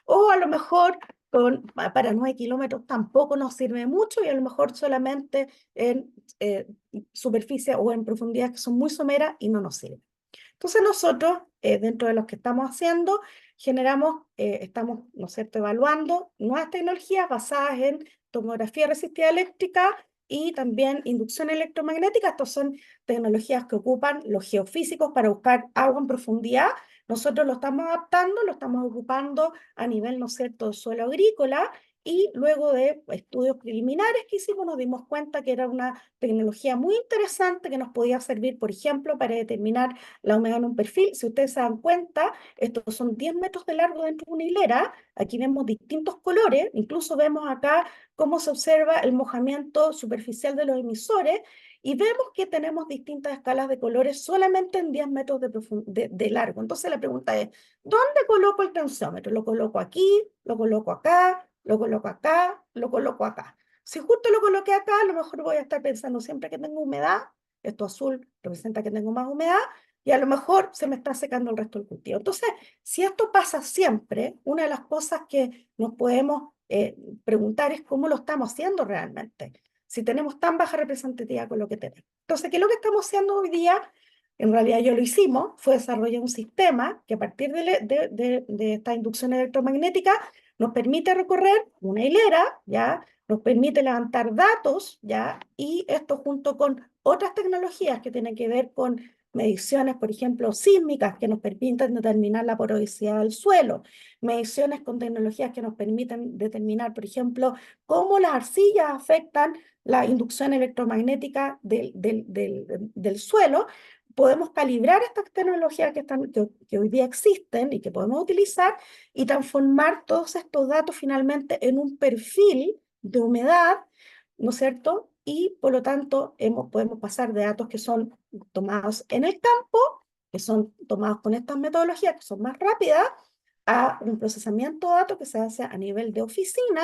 o a lo mejor para 9 kilómetros tampoco nos sirve mucho y a lo mejor solamente en superficie o en profundidades que son muy someras y no nos sirve. Entonces nosotros, dentro de los que estamos haciendo, estamos, ¿no es cierto?, evaluando nuevas tecnologías basadas en tomografía resistiva eléctrica y también inducción electromagnética. Estas son tecnologías que ocupan los geofísicos para buscar agua en profundidad. Nosotros lo estamos adaptando, lo estamos ocupando a nivel, ¿no es cierto?, suelo agrícola, y luego de estudios preliminares que hicimos nos dimos cuenta que era una tecnología muy interesante que nos podía servir, por ejemplo, para determinar la humedad en un perfil. Si ustedes se dan cuenta, estos son 10 metros de largo dentro de una hilera. Aquí vemos distintos colores, incluso vemos acá cómo se observa el mojamiento superficial de los emisores, y vemos que tenemos distintas escalas de colores solamente en 10 metros de largo. Entonces la pregunta es, ¿dónde coloco el tensiómetro? ¿Lo coloco aquí? ¿Lo coloco acá? ¿Lo coloco acá? ¿Lo coloco acá? Si justo lo coloqué acá, a lo mejor voy a estar pensando siempre que tengo humedad, esto azul representa que tengo más humedad, y a lo mejor se me está secando el resto del cultivo. Entonces, si esto pasa siempre, una de las cosas que nos podemos preguntar es cómo lo estamos haciendo realmente, si tenemos tan baja representatividad con lo que tenemos. Entonces, ¿qué es lo que estamos haciendo hoy día? En realidad yo lo hicimos, fue desarrollar un sistema que a partir de esta inducción electromagnética nos permite recorrer una hilera, ¿ya? Nos permite levantar datos, ¿ya? Y esto junto con otras tecnologías que tienen que ver con mediciones, por ejemplo, sísmicas que nos permiten determinar la porosidad del suelo, mediciones con tecnologías que nos permiten determinar, por ejemplo, cómo las arcillas afectan la inducción electromagnética del suelo. Podemos calibrar estas tecnologías que hoy día existen y que podemos utilizar y transformar todos estos datos finalmente en un perfil de humedad, ¿no es cierto? Y por lo tanto podemos pasar de datos que son tomados en el campo, que son tomados con estas metodologías que son más rápidas, a un procesamiento de datos que se hace a nivel de oficina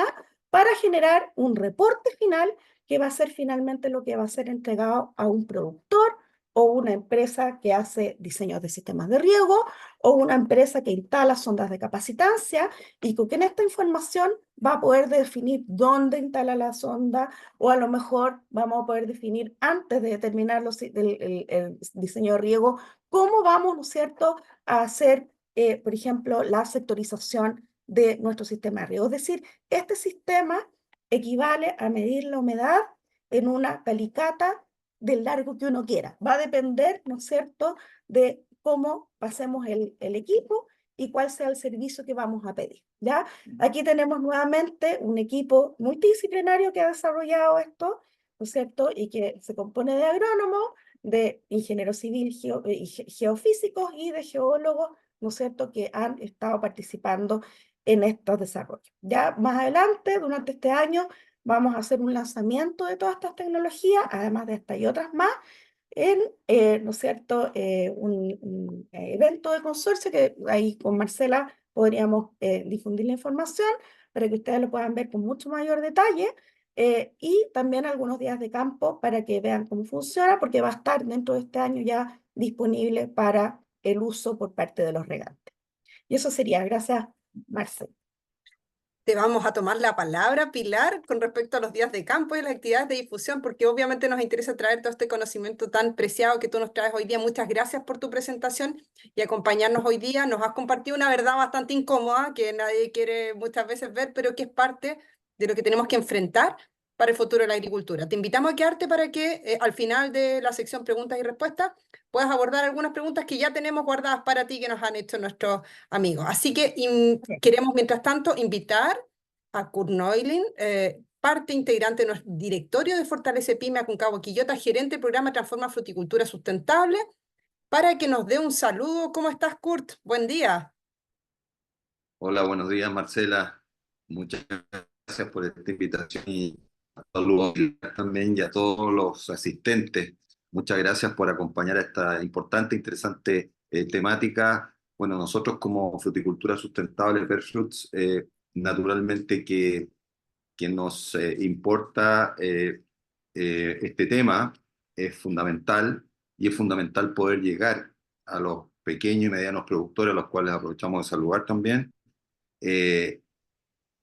para generar un reporte final que va a ser finalmente lo que va a ser entregado a un productor o una empresa que hace diseños de sistemas de riego o una empresa que instala sondas de capacitancia y con esta información va a poder definir dónde instala la sonda o a lo mejor vamos a poder definir antes de determinar el diseño de riego cómo vamos, ¿no es cierto?, a hacer, por ejemplo, la sectorización de nuestro sistema de riego. Es decir, este sistema equivale a medir la humedad en una calicata del largo que uno quiera. Va a depender, ¿no es cierto?, de cómo pasemos el equipo y cuál sea el servicio que vamos a pedir, ¿ya? Aquí tenemos nuevamente un equipo multidisciplinario que ha desarrollado esto, ¿no es cierto?, y que se compone de agrónomos, de ingenieros civiles, geofísicos y de geólogos, ¿no es cierto?, que han estado participando en estos desarrollos. Ya más adelante, durante este año, vamos a hacer un lanzamiento de todas estas tecnologías, además de estas y otras más, en, ¿no es cierto?, un evento de consorcio que ahí con Marcela podríamos difundir la información para que ustedes lo puedan ver con mucho mayor detalle y también algunos días de campo para que vean cómo funciona, porque va a estar dentro de este año ya disponible para el uso por parte de los regantes. Y eso sería, gracias, Marcela. Te vamos a tomar la palabra, Pilar, con respecto a los días de campo y las actividades de difusión, porque obviamente nos interesa traer todo este conocimiento tan preciado que tú nos traes hoy día. Muchas gracias por tu presentación y acompañarnos hoy día. Nos has compartido una verdad bastante incómoda que nadie quiere muchas veces ver, pero que es parte de lo que tenemos que enfrentar para el futuro de la agricultura. Te invitamos a quedarte para que al final de la sección preguntas y respuestas puedas abordar algunas preguntas que ya tenemos guardadas para ti que nos han hecho nuestros amigos. Así que queremos, mientras tanto, invitar a Kurt Neulin, parte integrante de nuestro directorio de Fortalece Pyme Aconcagua Quillota, gerente del programa Transforma Fruticultura Sustentable, para que nos dé un saludo. ¿Cómo estás, Kurt? Buen día. Hola, buenos días, Marcela. Muchas gracias por esta invitación y saludos también y a todos los asistentes. Muchas gracias por acompañar a esta importante, interesante temática. Bueno, nosotros como Fruticultura Sustentable, Perfruits, naturalmente que nos importa este tema es fundamental y es fundamental poder llegar a los pequeños y medianos productores, a los cuales aprovechamos de saludar también. eh,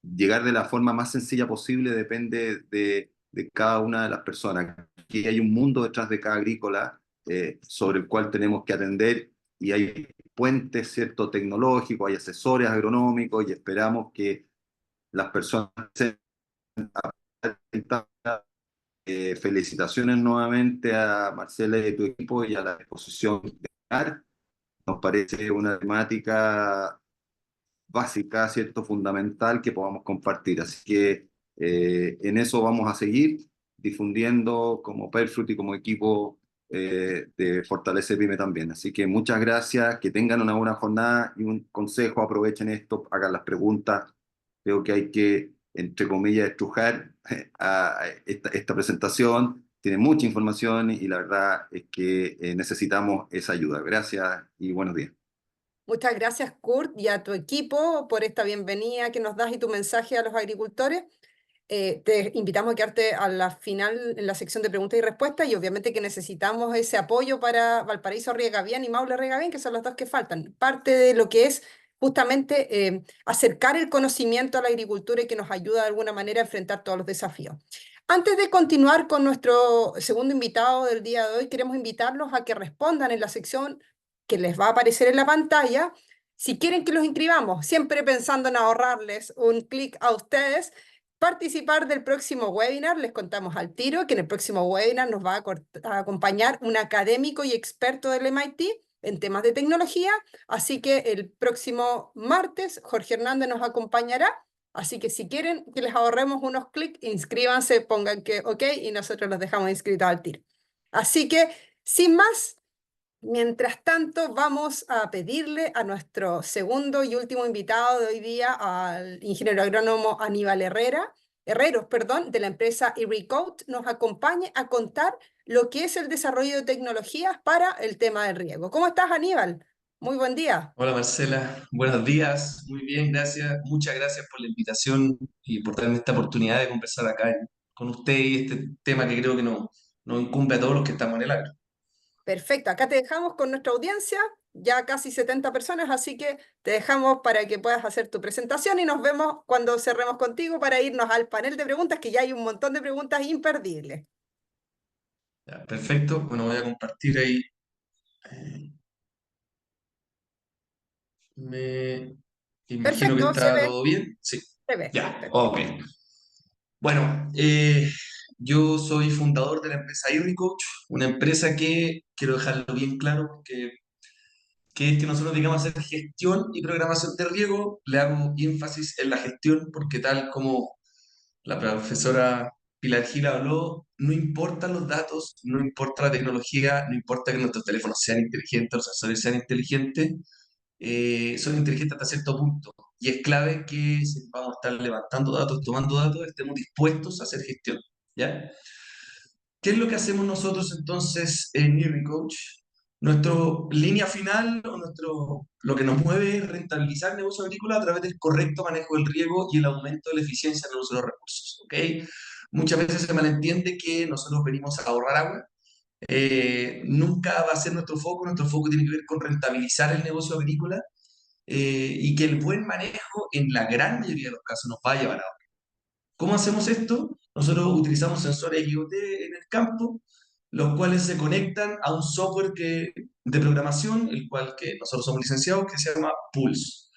Llegar de la forma más sencilla posible depende de cada una de las personas. Aquí hay un mundo detrás de cada agrícola sobre el cual tenemos que atender y hay puentes, ¿cierto?, tecnológicos, hay asesores agronómicos y esperamos que las personas se felicitaciones nuevamente a Marcela y a tu equipo y a la exposición de AR. Nos parece una temática básica, ¿cierto?, fundamental que podamos compartir. Así que en eso vamos a seguir difundiendo como Perfruit y como equipo de Fortalece Pyme también. Así que muchas gracias, que tengan una buena jornada y un consejo, aprovechen esto, hagan las preguntas. Creo que hay que, entre comillas, estrujar a esta presentación. Tiene mucha información y la verdad es que necesitamos esa ayuda. Gracias y buenos días. Muchas gracias, Kurt, y a tu equipo por esta bienvenida que nos das y tu mensaje a los agricultores. Te invitamos a quedarte a la final en la sección de preguntas y respuestas y obviamente que necesitamos ese apoyo para Valparaíso Riega Bien y Maule Riega Bien, que son los dos que faltan. Parte de lo que es justamente acercar el conocimiento a la agricultura y que nos ayuda de alguna manera a enfrentar todos los desafíos. Antes de continuar con nuestro segundo invitado del día de hoy, queremos invitarlos a que respondan en la sección que les va a aparecer en la pantalla. Si quieren que los inscribamos, siempre pensando en ahorrarles un clic a ustedes, participar del próximo webinar. Les contamos al tiro que en el próximo webinar nos va a acompañar un académico y experto del MIT en temas de tecnología, así que el próximo martes Jorge Hernández nos acompañará, así que si quieren que les ahorremos unos clics, inscríbanse, pongan que OK y nosotros los dejamos inscritos al tiro. Así que, sin más, mientras tanto, vamos a pedirle a nuestro segundo y último invitado de hoy día, al ingeniero agrónomo Aníbal Herreros, de la empresa eReCode, nos acompañe a contar lo que es el desarrollo de tecnologías para el tema del riego. ¿Cómo estás, Aníbal? Muy buen día. Hola Marcela, buenos días, muy bien, gracias, muchas gracias por la invitación y por darme esta oportunidad de conversar acá con usted y este tema que creo que nos incumbe a todos los que estamos en el agro. Perfecto, acá te dejamos con nuestra audiencia, ya casi 70 personas, así que te dejamos para que puedas hacer tu presentación y nos vemos cuando cerremos contigo para irnos al panel de preguntas, que ya hay un montón de preguntas imperdibles. Ya, perfecto, bueno, voy a compartir ahí. eh, Me imagino que Perfecto, se está ve, todo bien. Sí, se ve. ya, ok. Perfecto. Bueno, yo soy fundador de la empresa eRecoach, una empresa que, quiero dejarlo bien claro, que es que nosotros digamos hacer gestión y programación de riego. Le hago énfasis en la gestión porque tal como la profesora Pilar Gil habló, no importan los datos, no importa la tecnología, no importa que nuestros teléfonos sean inteligentes, los sensores sean inteligentes, son inteligentes hasta cierto punto. Y es clave que si vamos a estar levantando datos, tomando datos, estemos dispuestos a hacer gestión, ¿ya? ¿Qué es lo que hacemos nosotros entonces en EasyCoach? Nuestra línea final o lo que nos mueve es rentabilizar el negocio agrícola a través del correcto manejo del riego y el aumento de la eficiencia en el uso de los recursos. ¿Ok? Muchas veces se malentiende que nosotros venimos a ahorrar agua. Nunca va a ser nuestro foco tiene que ver con rentabilizar el negocio agrícola y que el buen manejo en la gran mayoría de los casos nos va a llevar a ahorrar. ¿Cómo hacemos esto? Nosotros utilizamos sensores IoT en el campo, los cuales se conectan a un software de programación, el cual que nosotros somos licenciados, que se llama Pulse.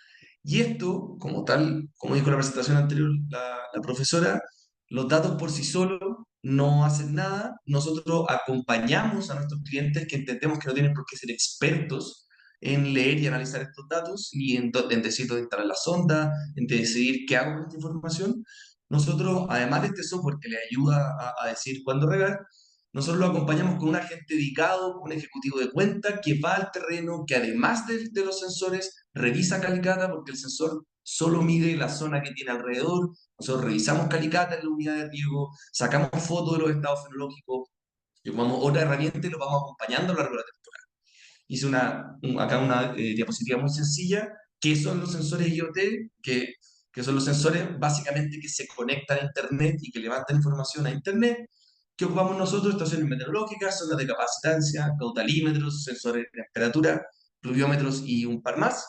Y esto, como tal, como dijo la presentación anterior la profesora, los datos por sí solos no hacen nada. Nosotros acompañamos a nuestros clientes que entendemos que no tienen por qué ser expertos en leer y analizar estos datos y en decir dónde instalar la sonda, en decidir qué hago con esta información. Nosotros, además de este software que le ayuda a decir cuándo regar, nosotros lo acompañamos con un agente dedicado, un ejecutivo de cuenta que va al terreno, que además de los sensores, revisa Calicata, porque el sensor solo mide la zona que tiene alrededor. Nosotros revisamos Calicata en la unidad de riego, sacamos fotos de los estados fenológicos, llevamos otra herramienta y lo vamos acompañando a lo largo de la temporada. Hice acá una diapositiva muy sencilla. ¿Qué son los sensores IoT? Que son los sensores básicamente que se conectan a Internet y que levantan información a Internet. ¿Qué ocupamos nosotros? Estaciones meteorológicas, sondas de capacitancia, caudalímetros, sensores de temperatura, pluviómetros y un par más.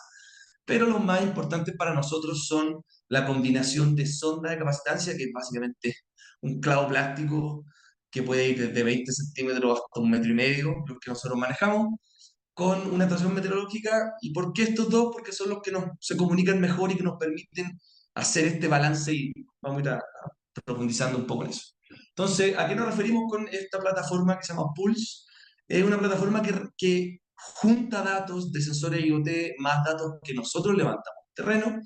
Pero los más importantes para nosotros son la combinación de sonda de capacitancia, que es básicamente un clavo plástico que puede ir desde 20 centímetros hasta 1,5 metros, los que nosotros manejamos, con una estación meteorológica. ¿Y por qué estos dos? Porque son los que se comunican mejor y que nos permiten hacer este balance y vamos a ir profundizando un poco en eso. Entonces, ¿a qué nos referimos con esta plataforma que se llama Pulse? Es una plataforma que junta datos de sensores IoT más datos que nosotros levantamos en terreno,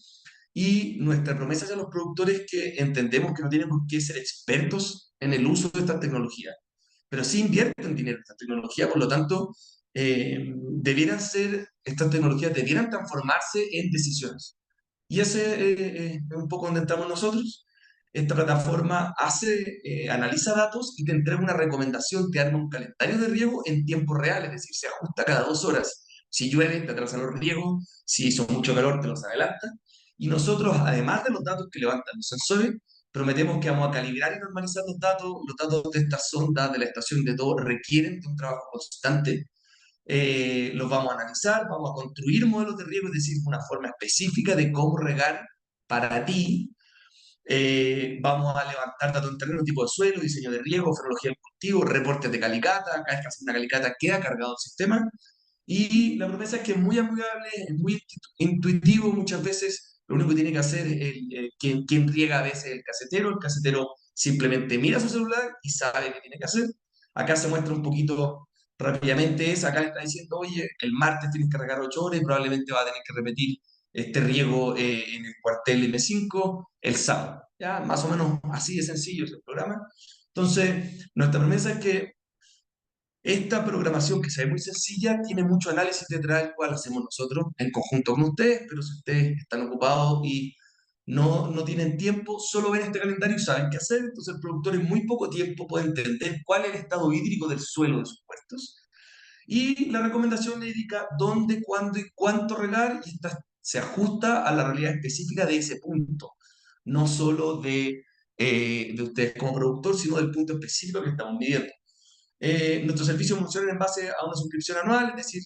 y nuestra promesa hacia los productores es que entendemos que no tienen por qué ser expertos en el uso de esta tecnología, pero sí invierten dinero en esta tecnología. Por lo tanto, estas tecnologías debieran transformarse en decisiones. Y ese es un poco donde entramos nosotros. Esta plataforma analiza datos y te entrega una recomendación, te arma un calendario de riego en tiempo real, es decir, se ajusta cada 2 horas. Si llueve, te atrasa los riegos; si hizo mucho calor, te los adelanta. Y nosotros, además de los datos que levantan los sensores, prometemos que vamos a calibrar y normalizar los datos. Los datos de estas sondas, de la estación, de todo, requieren de un trabajo constante. Los vamos a analizar, vamos a construir modelos de riego, es decir, una forma específica de cómo regar para ti. Vamos a levantar datos en terreno, tipo de suelo, diseño de riego, fenología del cultivo, reportes de calicata. Cada vez que hace una calicata queda cargado el sistema. Y la promesa es que es muy amigable, es muy intuitivo. Muchas veces lo único que tiene que hacer es quien riega a veces el casetero simplemente mira su celular y sabe qué tiene que hacer. Acá se muestra un poquito rápidamente eso, acá le está diciendo, oye, el martes tienes que regar 8 horas y probablemente va a tener que repetir este riego en el cuartel M5 el sábado. ¿Ya? Más o menos así de sencillo es el programa. Entonces, nuestra promesa es que esta programación, que se ve muy sencilla, tiene mucho análisis detrás, el cual hacemos nosotros en conjunto con ustedes, pero si ustedes están ocupados y no tienen tiempo, solo ven este calendario y saben qué hacer, entonces el productor en muy poco tiempo puede entender cuál es el estado hídrico del suelo de sus puestos. Y la recomendación le indica dónde, cuándo y cuánto regar, y esta se ajusta a la realidad específica de ese punto, no solo de ustedes como productor, sino del punto específico que estamos midiendo. Nuestros servicios funcionan en base a una suscripción anual, es decir,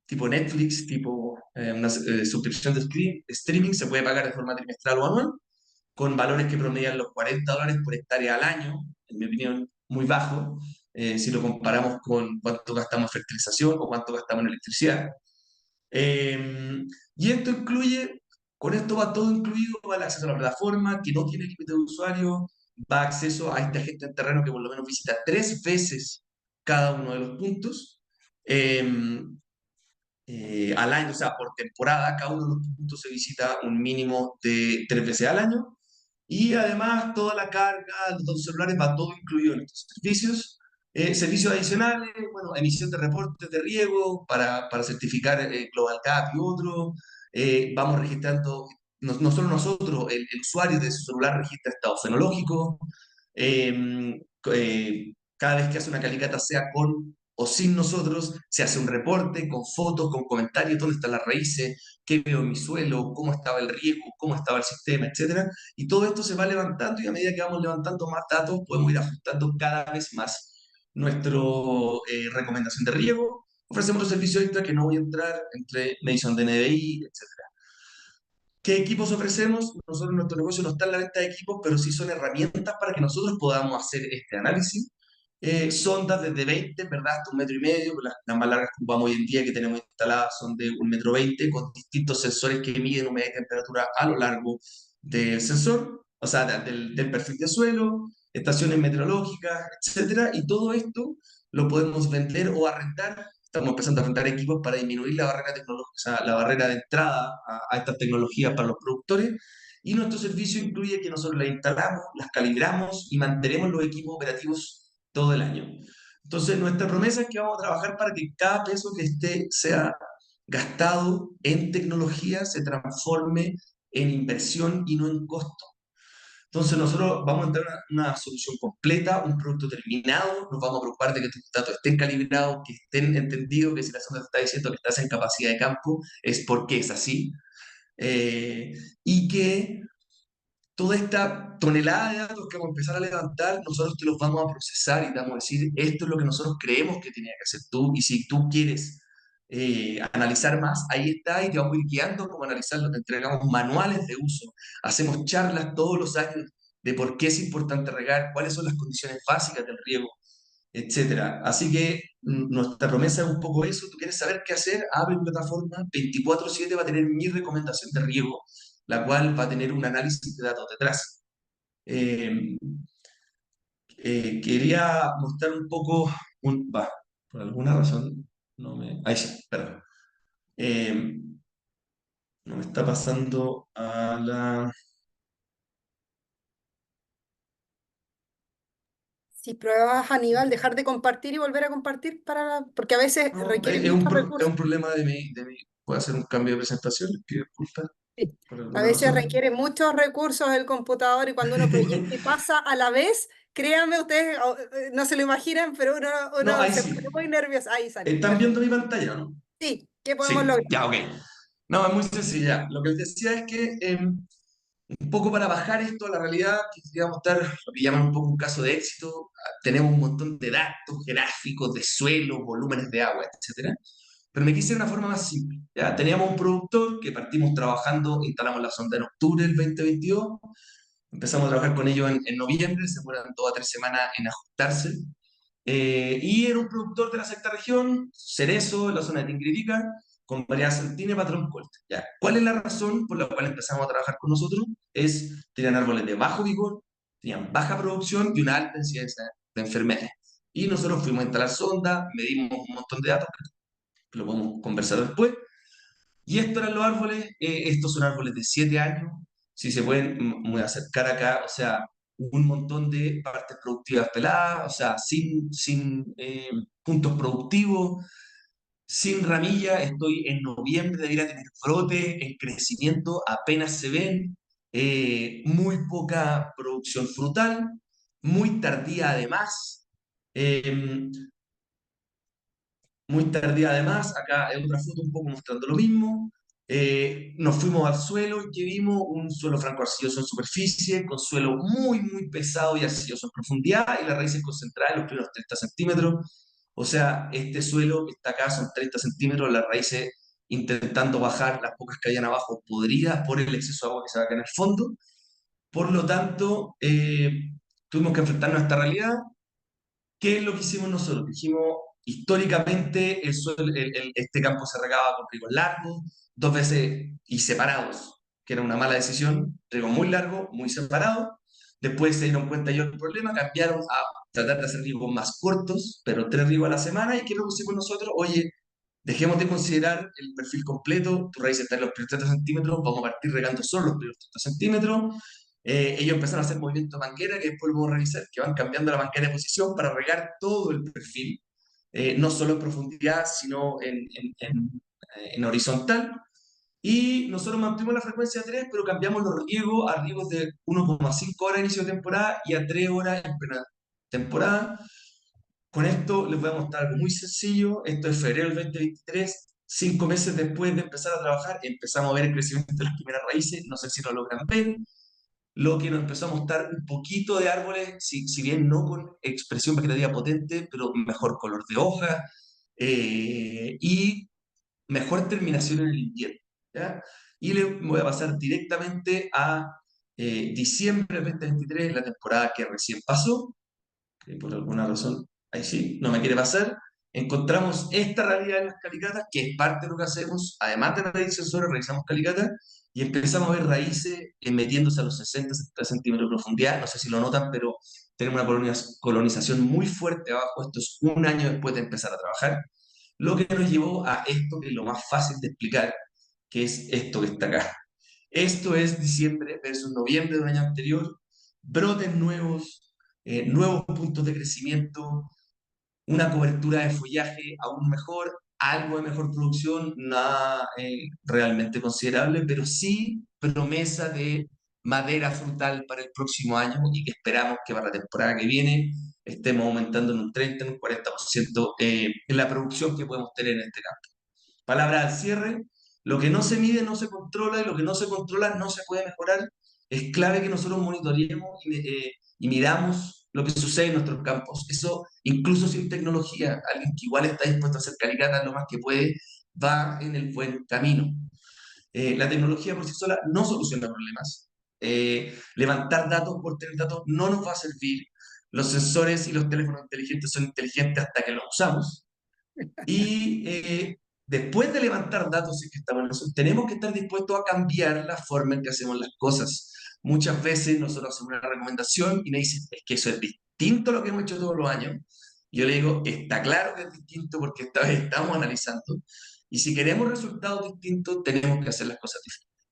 tipo Netflix, tipo una suscripción de streaming, se puede pagar de forma trimestral o anual, con valores que promedian los $40 por hectárea al año, en mi opinión, muy bajo, si lo comparamos con cuánto gastamos en fertilización o cuánto gastamos en electricidad. Y esto incluye, con esto va todo incluido, va el acceso a la plataforma, que no tiene límite de usuario, va acceso a este agente en terreno que por lo menos visita 3 veces cada uno de los puntos al año, o sea, por temporada, cada uno de los puntos se visita un mínimo de 3 veces al año. Y además toda la carga, los dos celulares, va todo incluido en estos servicios. Servicios adicionales, bueno, emisión de reportes de riego para certificar Global Gap y otro. Vamos registrando, no solo nosotros, el usuario de su celular registra estado fenológico. Cada vez que hace una calicata, sea con o sin nosotros, se hace un reporte con fotos, con comentarios, dónde están las raíces, qué veo en mi suelo, cómo estaba el riego, cómo estaba el sistema, etcétera. Y todo esto se va levantando y a medida que vamos levantando más datos, podemos ir ajustando cada vez más nuestra recomendación de riego. Ofrecemos los servicios extra que no voy a entrar, entre medición de NDI, etcétera. ¿Qué equipos ofrecemos? Nosotros, nuestro negocio no está en la venta de equipos, pero sí son herramientas para que nosotros podamos hacer este análisis. Sondas desde 20, ¿verdad? Hasta 1,5 metros. Las más largas que ocupamos hoy en día, que tenemos instaladas, son de 1,20 m, con distintos sensores que miden humedad y temperatura a lo largo del sensor, o sea, del perfil de suelo, estaciones meteorológicas, etcétera. Y todo esto lo podemos vender o arrendar. Estamos empezando a arrendar equipos para disminuir la barrera tecnológica, o sea, la barrera de entrada a estas tecnologías para los productores. Y nuestro servicio incluye que nosotros las instalamos, las calibramos y mantenemos los equipos operativos todo el año. Entonces, nuestra promesa es que vamos a trabajar para que cada peso que sea gastado en tecnología se transforme en inversión y no en costo. Entonces, nosotros vamos a entrar una solución completa, un producto terminado, nos vamos a preocupar de que tus datos estén calibrados, que estén entendidos, que si la sonda te está diciendo que estás en capacidad de campo, es porque es así. Y que toda esta tonelada de datos que vamos a empezar a levantar, nosotros te los vamos a procesar y te vamos a decir, esto es lo que nosotros creemos que tenía que hacer tú, y si tú quieres analizar más, ahí está, y te vamos a ir guiando cómo analizarlo. Te entregamos manuales de uso, hacemos charlas todos los años de por qué es importante regar, cuáles son las condiciones básicas del riego, etcétera. Así que nuestra promesa es un poco eso. Tú quieres saber qué hacer, abre plataforma, 24/7 va a tener mi recomendación de riego, la cual va a tener un análisis de datos detrás. Eh, Quería mostrar un poco, por alguna razón, no me... Ahí sí, perdón. Eh, no me está pasando a la... Si pruebas, Aníbal, dejar de compartir y volver a compartir porque a veces No, requiere es muchos es recursos. un problema de mi... Puedo hacer un cambio de presentación, les pido disculpas Sí. por A alguna veces razón. requiere muchos recursos el computador y cuando uno proyecta y pasa a la vez, créanme ustedes, no se lo imaginan, pero No, uno ahí se pone sí. muy nervioso. Ahí salió. ¿Están viendo mi pantalla, no? Sí, ¿qué podemos Sí, lograr? ya, ok. No, es muy sencilla. Lo que les decía es que un poco para bajar esto a la realidad, quería mostrar lo que llaman un poco un caso de éxito. Tenemos un montón de datos, gráficos de suelo, volúmenes de agua, etcétera. Pero me quise de una forma más simple. ¿Ya? Teníamos un productor que partimos trabajando, instalamos la sonda en octubre del 2022, empezamos a trabajar con ellos en noviembre, se demoran 2 a 3 semanas en ajustarse. Y era un productor de la sexta región, Cerezo, en la zona de Tinguiririca, con variedad centínetra, patrón corte. ¿Ya? ¿Cuál es la razón por la cual empezamos a trabajar con nosotros? Tenían árboles de bajo vigor, tenían baja producción y una alta densidad de enfermedades. Y nosotros fuimos a instalar sonda, medimos un montón de datos, que lo podemos conversar después. Y estos eran los árboles, estos son árboles de 7 años, si se pueden acercar acá, o sea, un montón de partes productivas peladas, o sea, sin puntos productivos, sin ramilla. Estoy en noviembre, debería tener brote, en crecimiento, apenas se ven, muy poca producción frutal, muy tardía además. eh, Muy tardía además, acá hay otra foto un poco mostrando lo mismo. Nos fuimos al suelo y que vimos un suelo franco-arcilloso en superficie, con suelo muy pesado y arcilloso en profundidad, y las raíces concentradas en los primeros 30 centímetros. O sea, este suelo que está acá son 30 centímetros, las raíces intentando bajar las pocas que hayan abajo podridas por el exceso de agua que se va acá en el fondo. Por lo tanto, tuvimos que enfrentarnos a esta realidad. ¿Qué es lo que hicimos nosotros? Dijimos, históricamente este campo se regaba con rigos largos, 2 veces y separados, que era una mala decisión, riego muy largo, muy separado. Después se dieron cuenta ellos del problema, cambiaron a tratar de hacer riegos más cortos, pero 3 riegos a la semana. ¿Y qué es lo que hicimos nosotros? Oye, dejemos de considerar el perfil completo, tu raíz está en los primeros 30 centímetros, vamos a partir regando solo los primeros 30 centímetros. Ellos empezaron a hacer movimientos de manguera, que después lo vamos a revisar, que van cambiando la manguera de posición para regar todo el perfil, no solo en profundidad, sino en horizontal. Y nosotros mantuvimos la frecuencia de 3, pero cambiamos los riegos a riegos de 1,5 horas a inicio de temporada y a 3 horas en plena temporada. Con esto les voy a mostrar algo muy sencillo. Esto es febrero del 2023. 5 meses después de empezar a trabajar, empezamos a ver el crecimiento de las primeras raíces. No sé si lo logran ver. Lo que nos empezó a mostrar un poquito de árboles, si bien no con expresión vegetativa potente, pero mejor color de hoja, y mejor terminación en el invierno. ¿Ya? Y le voy a pasar directamente a diciembre del 2023, la temporada que recién pasó, que por alguna razón, ahí sí, no me quiere pasar. Encontramos esta realidad en las calicatas, que es parte de lo que hacemos. Además de redes sensores, revisamos calicatas y empezamos a ver raíces metiéndose a los 60, 70 centímetros de profundidad. No sé si lo notan, pero tenemos una colonización muy fuerte abajo. Esto es un año después de empezar a trabajar. Lo que nos llevó a esto, que es lo más fácil de explicar, que es esto que está acá. Esto es diciembre versus noviembre del año anterior. Brotes nuevos, nuevos puntos de crecimiento, una cobertura de follaje aún mejor, algo de mejor producción, nada realmente considerable, pero sí promesa de madera frutal para el próximo año y que esperamos que para la temporada que viene estemos aumentando en un 30, en un 40% en la producción que podemos tener en este campo. Palabra al cierre: lo que no se mide no se controla y lo que no se controla no se puede mejorar. Es clave que nosotros monitoreemos y miramos lo que sucede en nuestros campos. Eso, incluso sin tecnología, alguien que igual está dispuesto a hacer calicatas lo más que puede, va en el buen camino. La tecnología por sí sola no soluciona problemas. Levantar datos por tener datos no nos va a servir. Los sensores y los teléfonos inteligentes son inteligentes hasta que los usamos. Y después de levantar datos, si es que estamos en eso, tenemos que estar dispuestos a cambiar la forma en que hacemos las cosas. Muchas veces nosotros hacemos una recomendación y me dicen, es que eso es distinto a lo que hemos hecho todos los años. Y yo le digo, está claro que es distinto porque esta vez estamos analizando. Y si queremos resultados distintos, tenemos que hacer las cosas diferentes.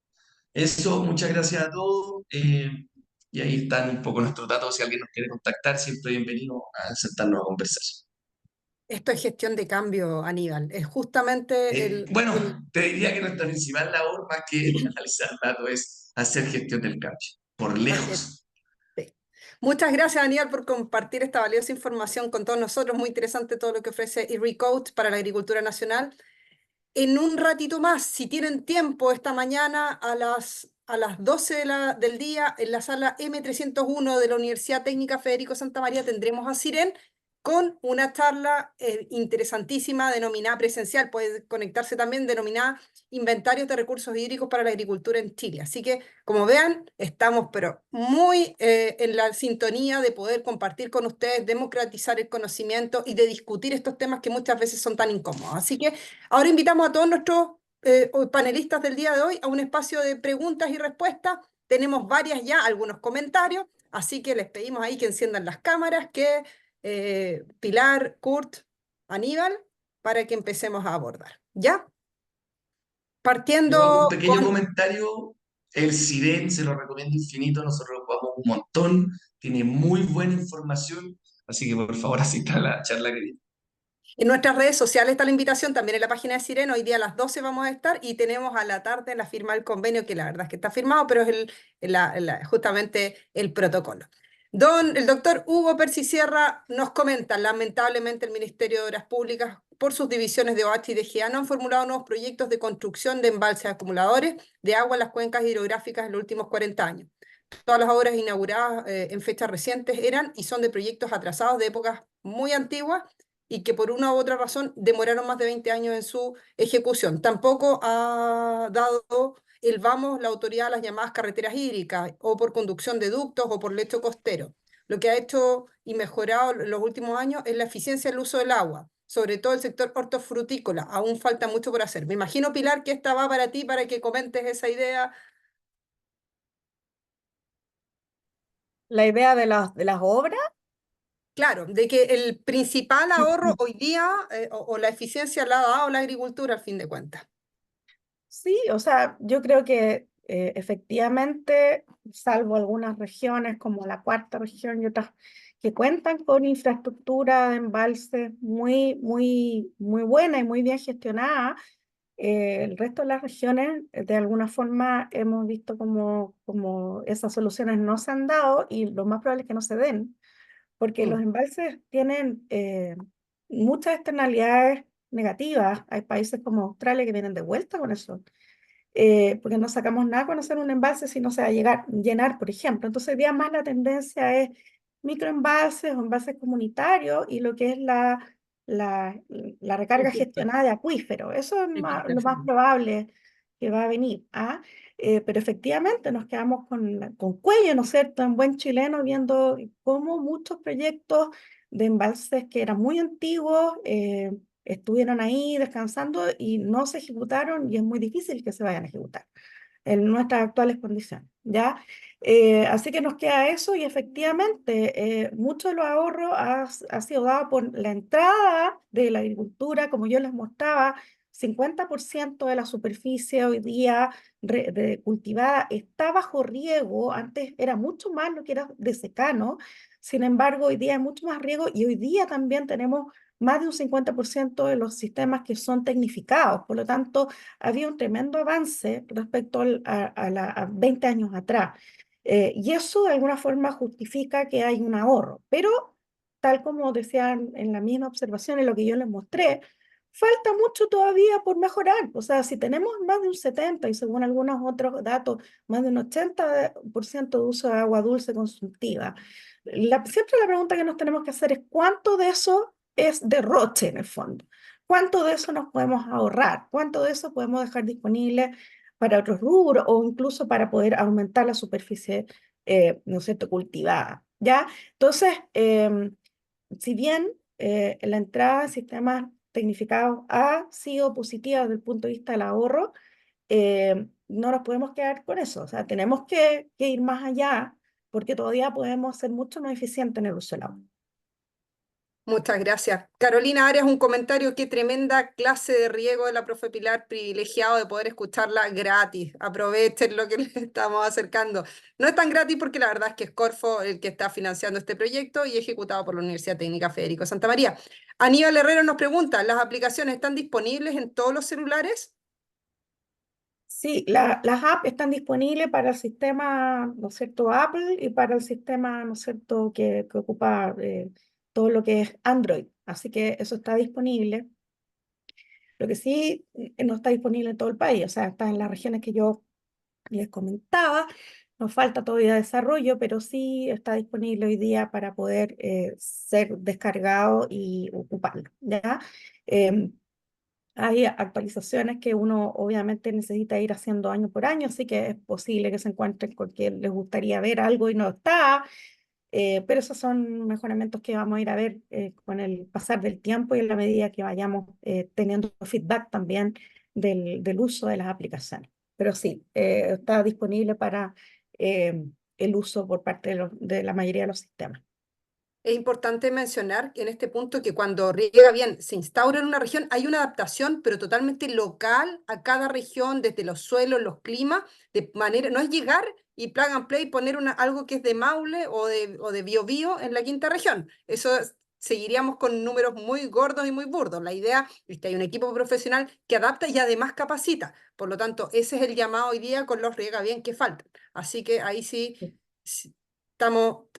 Eso, muchas gracias a todos. Y ahí están un poco nuestros datos. Si alguien nos quiere contactar, siempre bienvenido a sentarnos a conversar. Esto es gestión de cambio, Aníbal. Es justamente Bueno, te diría que nuestra principal labor, más que analizar datos, es hacer gestión del cambio, por Así es. lejos. Sí. Muchas gracias, Aníbal, por compartir esta valiosa información con todos nosotros. Muy interesante todo lo que ofrece eRecode para la agricultura nacional. En un ratito más, si tienen tiempo, esta mañana a las 12 del día, en la sala M301 de la Universidad Técnica Federico Santa María, tendremos a Siren con una charla interesantísima denominada presencial, puede conectarse también, denominada Inventarios de Recursos Hídricos para la Agricultura en Chile. Así que, como vean, estamos pero muy en la sintonía de poder compartir con ustedes, democratizar el conocimiento y de discutir estos temas que muchas veces son tan incómodos. Así que ahora invitamos a todos nuestros panelistas del día de hoy a un espacio de preguntas y respuestas. Tenemos varias ya, algunos comentarios, así que les pedimos ahí que enciendan las cámaras, que Pilar, Kurt, Aníbal, para que empecemos a abordar. ¿Ya? Yo, un Partiendo pequeño con... comentario, el Siren se lo recomiendo infinito, nosotros lo jugamos un montón, tiene muy buena información, así que por favor asista a la charla que viene. En nuestras redes sociales está la invitación, también en la página de Sirena. Hoy día a las 12 vamos a estar y tenemos a la tarde la firma del convenio, que la verdad es que está firmado, pero es justamente el protocolo. El doctor Hugo Percy Sierra nos comenta, lamentablemente el Ministerio de Obras Públicas, por sus divisiones de OH y de GEA, no han formulado nuevos proyectos de construcción de embalses acumuladores de agua en las cuencas hidrográficas en los últimos 40 años. Todas las obras inauguradas en fechas recientes eran y son de proyectos atrasados de épocas muy antiguas y que por una u otra razón demoraron más de 20 años en su ejecución. Tampoco ha dado el vamos la autoridad a las llamadas carreteras hídricas, o por conducción de ductos, o por lecho costero. Lo que ha hecho y mejorado en los últimos años es la eficiencia del uso del agua, sobre todo el sector hortofrutícola. Aún falta mucho por hacer. Me imagino, Pilar, que esta va para ti, para que comentes esa idea. La idea de las obras. Claro, de que el principal ahorro hoy día o la eficiencia la ha dado la agricultura al fin de cuentas. Sí, o sea, yo creo que efectivamente, salvo algunas regiones como la cuarta región y otras que cuentan con infraestructura de embalses muy buena y muy bien gestionada, el resto de las regiones, de alguna forma, hemos visto como esas soluciones no se han dado y lo más probable es que no se den, porque los embalses tienen muchas externalidades negativas. Hay países como Australia que vienen de vuelta con eso, porque no sacamos nada con hacer un embalse si no se va a llenar, por ejemplo. Entonces, hoy día más la tendencia es microembalses o embalses comunitarios y lo que es la recarga gestionada de acuíferos. Eso es lo más probable que va a venir. ¿Ah? Pero efectivamente nos quedamos con cuello, ¿no es cierto?, en buen chileno, viendo cómo muchos proyectos de embalses que eran muy antiguos estuvieron ahí descansando y no se ejecutaron y es muy difícil que se vayan a ejecutar en nuestras actuales condiciones, ¿ya? Así que nos queda eso y efectivamente mucho de los ahorros ha sido dado por la entrada de la agricultura, como yo les mostraba, 50% de la superficie hoy día cultivada está bajo riego, antes era mucho más lo que era de secano, sin embargo hoy día hay mucho más riego y hoy día también tenemos más de un 50% de los sistemas que son tecnificados, por lo tanto había un tremendo avance respecto a 20 años atrás. Y eso de alguna forma justifica que hay un ahorro, pero tal como decían en la misma observación, en lo que yo les mostré, falta mucho todavía por mejorar. O sea, si tenemos más de un 70 y según algunos otros datos, más de un 80% de uso de agua dulce consumtiva, siempre la pregunta que nos tenemos que hacer es ¿cuánto de eso es derroche en el fondo? ¿Cuánto de eso nos podemos ahorrar? ¿Cuánto de eso podemos dejar disponible para otros rubros o incluso para poder aumentar la superficie, ¿no es cierto?, cultivada? ¿Ya? Entonces, si bien la entrada en sistemas tecnificados ha sido positiva desde el punto de vista del ahorro, no nos podemos quedar con eso. O sea, tenemos que ir más allá porque todavía podemos ser mucho más eficientes en el uso del agua. Muchas gracias. Carolina Arias, un comentario: qué tremenda clase de riego de la profe Pilar, privilegiado de poder escucharla gratis. Aprovechen lo que les estamos acercando. No es tan gratis porque la verdad es que es Corfo el que está financiando este proyecto y ejecutado por la Universidad Técnica Federico Santa María. Aníbal Herrero nos pregunta, ¿las aplicaciones están disponibles en todos los celulares? Sí, las apps están disponibles para el sistema, ¿no es cierto?, Apple y para el sistema, ¿no es cierto?, que ocupa todo lo que es Android. Así que eso está disponible. Lo que sí no está disponible en todo el país, o sea, está en las regiones que yo les comentaba, Nos falta todavía desarrollo, pero sí está disponible hoy día para poder ser descargado y ocuparlo, ¿ya? Em, Hay actualizaciones que uno obviamente necesita ir haciendo año por año, así que es posible que se encuentren con que les gustaría ver algo y no está, pero esos son mejoramientos que vamos a ir a ver con el pasar del tiempo y en la medida que vayamos teniendo feedback también del uso de las aplicaciones. Pero sí, está disponible para el uso por parte de la mayoría de los sistemas. Es importante mencionar en este punto que cuando riega bien se instaura en una región, hay una adaptación, pero totalmente local a cada región, desde los suelos, los climas, de manera, no es llegar y plug and play poner algo que es de Maule o de Biobío en la quinta región. Seguiríamos con números muy gordos y muy burdos. La idea es que hay un equipo profesional que adapta y además capacita. Por lo tanto, ese es el llamado hoy día con los riega bien que faltan. Así que ahí sí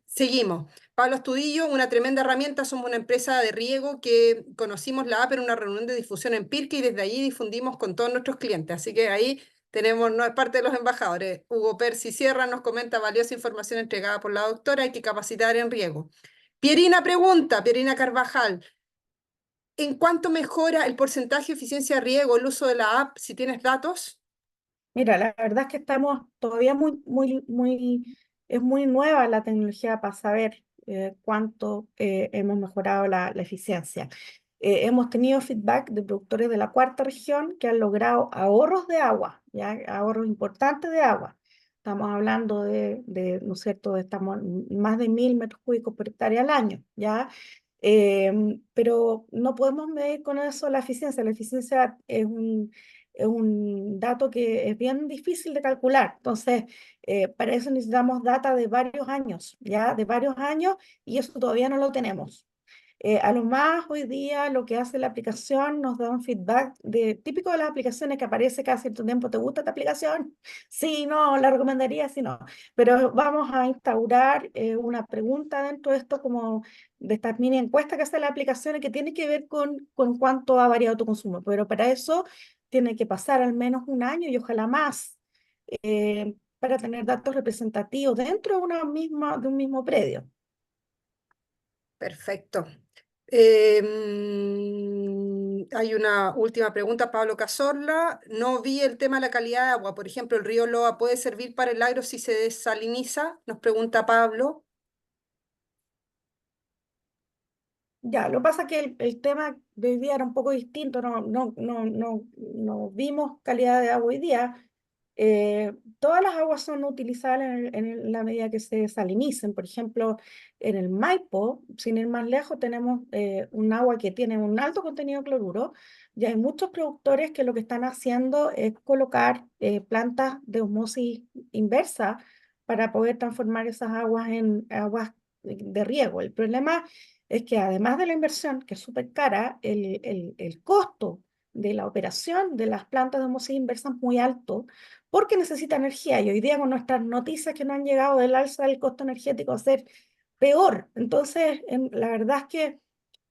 seguimos. Pablo Astudillo, una tremenda herramienta, somos una empresa de riego que conocimos la app en una reunión de difusión en Pirque y desde allí difundimos con todos nuestros clientes. Así que ahí tenemos, no es parte de los embajadores. Hugo Percy Sierra nos comenta valiosa información entregada por la doctora, hay que capacitar en riego. Pierina pregunta, Pierina Carvajal, ¿en cuánto mejora el porcentaje de eficiencia de riego, el uso de la app, si tienes datos? Mira, la verdad es que estamos todavía es muy nueva la tecnología para saber cuánto hemos mejorado la eficiencia. Hemos tenido feedback de productores de la cuarta región que han logrado ahorros de agua, ¿ya? Ahorros importantes de agua. Estamos hablando ¿no es cierto?, estamos más de 1000 m³ por hectárea al año, ¿ya? Pero no podemos medir con eso la eficiencia. La eficiencia es un dato que es bien difícil de calcular. Entonces, para eso necesitamos data de varios años, ¿ya? De varios años, y eso todavía no lo tenemos. A lo más hoy día lo que hace la aplicación nos da un feedback típico de las aplicaciones que aparece cada cierto tiempo. ¿Te gusta esta aplicación? Sí, no, la recomendaría, sí, no. Pero vamos a instaurar una pregunta dentro de esto como de estas mini encuestas que hace la aplicación y que tiene que ver con cuánto ha variado tu consumo. Pero para eso tiene que pasar al menos un año y ojalá más para tener datos representativos dentro de un mismo predio. Perfecto. Hay una última pregunta, Pablo Cazorla. No vi el tema de la calidad de agua. Por ejemplo, ¿el río Loa puede servir para el agro si se desaliniza? Nos pregunta Pablo. Ya, lo que pasa es que el tema de hoy día era un poco distinto, no vimos calidad de agua hoy día. Todas las aguas son utilizables en la medida que se desincen. Por ejemplo, en el Maipo, sin ir más lejos, tenemos un agua que tiene un alto contenido de cloruro y hay muchos productores que lo que están haciendo es colocar plantas de osmosis inversa para poder transformar esas aguas en aguas de riego. El problema es que además de la inversión, que es súper cara, el costo de la operación de las plantas de osmosis inversa es muy alto porque necesita energía. Y hoy día con nuestras noticias que nos han llegado del alza del costo energético va a ser peor. Entonces, la verdad es que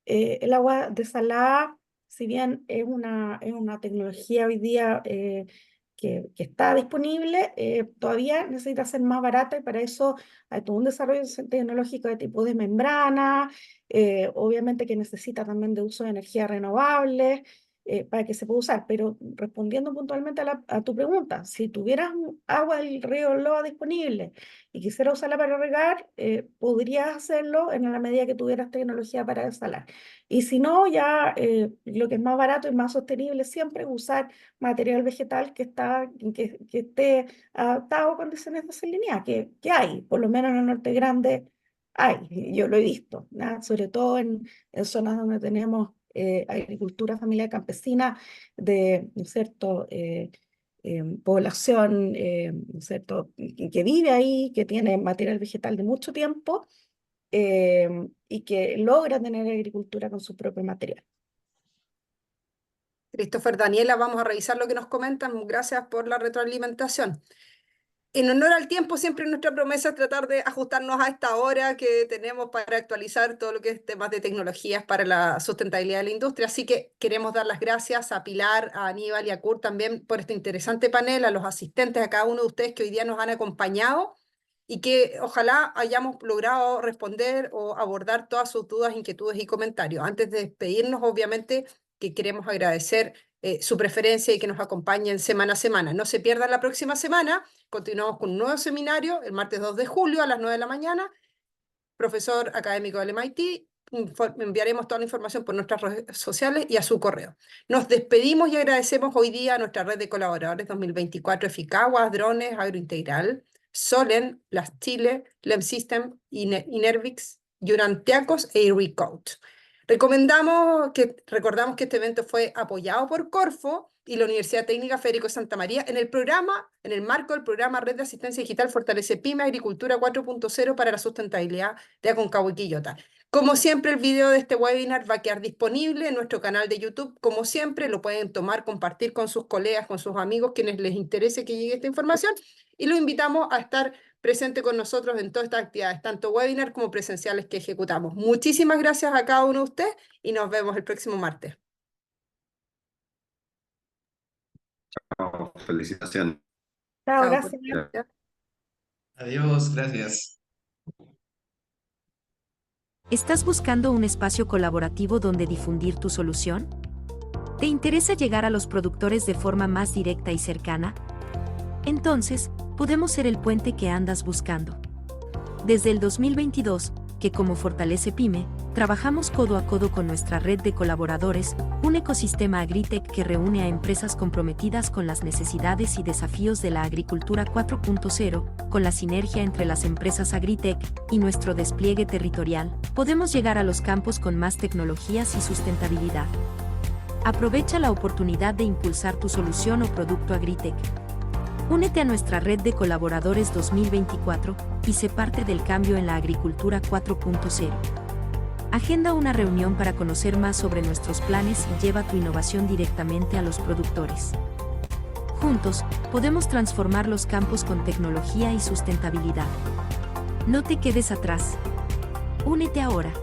el agua desalada, si bien es una tecnología hoy día que está disponible, todavía necesita ser más barata y para eso hay todo un desarrollo tecnológico de tipo de membrana, obviamente que necesita también de uso de energía renovable para que se pueda usar. Pero respondiendo puntualmente a tu pregunta, si tuvieras agua del río Loa disponible y quisiera usarla para regar, podrías hacerlo en la medida que tuvieras tecnología para desalar. Y si no, ya lo que es más barato y más sostenible siempre es usar material vegetal que esté adaptado a condiciones de salinidad, que hay, por lo menos en el Norte Grande hay, yo lo he visto, ¿no? Sobre todo en zonas donde tenemos agricultura familiar campesina ¿no es cierto? Población, ¿no es cierto?, que vive ahí, que tiene material vegetal de mucho tiempo y que logra tener agricultura con su propio material. Christopher, Daniela, vamos a revisar lo que nos comentan. Gracias por la retroalimentación. En honor al tiempo, siempre nuestra promesa es tratar de ajustarnos a esta hora que tenemos para actualizar todo lo que es temas de tecnologías para la sustentabilidad de la industria. Así que queremos dar las gracias a Pilar, a Aníbal y a Kurt también por este interesante panel, a los asistentes, a cada uno de ustedes que hoy día nos han acompañado. y que ojalá hayamos logrado responder o abordar todas sus dudas, inquietudes y comentarios. Antes de despedirnos, obviamente, que queremos agradecer su preferencia y que nos acompañen semana a semana. No se pierdan la próxima semana, continuamos con un nuevo seminario el martes 2 de julio a las 9 de la mañana, profesor académico del MIT, enviaremos toda la información por nuestras redes sociales y a su correo. Nos despedimos y agradecemos hoy día a nuestra red de colaboradores 2024, Eficawa, Drones, Agrointegral, Solen, Las Chile, Lem System, Inervix, Yuranteacos e Irrecode. Recordamos que este evento fue apoyado por Corfo y la Universidad Técnica Federico Santa María en el marco del programa Red de Asistencia Digital Fortalece PYME Agricultura 4.0 para la sustentabilidad de Aconcagua y Quillota. Como siempre, el video de este webinar va a quedar disponible en nuestro canal de YouTube. Como siempre, lo pueden tomar, compartir con sus colegas, con sus amigos, quienes les interese que llegue esta información. Y los invitamos a estar presente con nosotros en todas estas actividades, tanto webinar como presenciales que ejecutamos. Muchísimas gracias a cada uno de ustedes y nos vemos el próximo martes. Felicitaciones. Chao, Chao, gracias. gracias. Adiós, gracias. ¿Estás buscando un espacio colaborativo donde difundir tu solución? ¿Te interesa llegar a los productores de forma más directa y cercana? Entonces, podemos ser el puente que andas buscando. Desde el 2022, que como Fortalece Pyme, trabajamos codo a codo con nuestra red de colaboradores, un ecosistema agritech que reúne a empresas comprometidas con las necesidades y desafíos de la agricultura 4.0, con la sinergia entre las empresas agritech y nuestro despliegue territorial, podemos llegar a los campos con más tecnologías y sustentabilidad. Aprovecha la oportunidad de impulsar tu solución o producto agritech. Únete a nuestra red de colaboradores 2024 y sé parte del cambio en la agricultura 4.0. Agenda una reunión para conocer más sobre nuestros planes y lleva tu innovación directamente a los productores. Juntos, podemos transformar los campos con tecnología y sustentabilidad. No te quedes atrás. Únete ahora.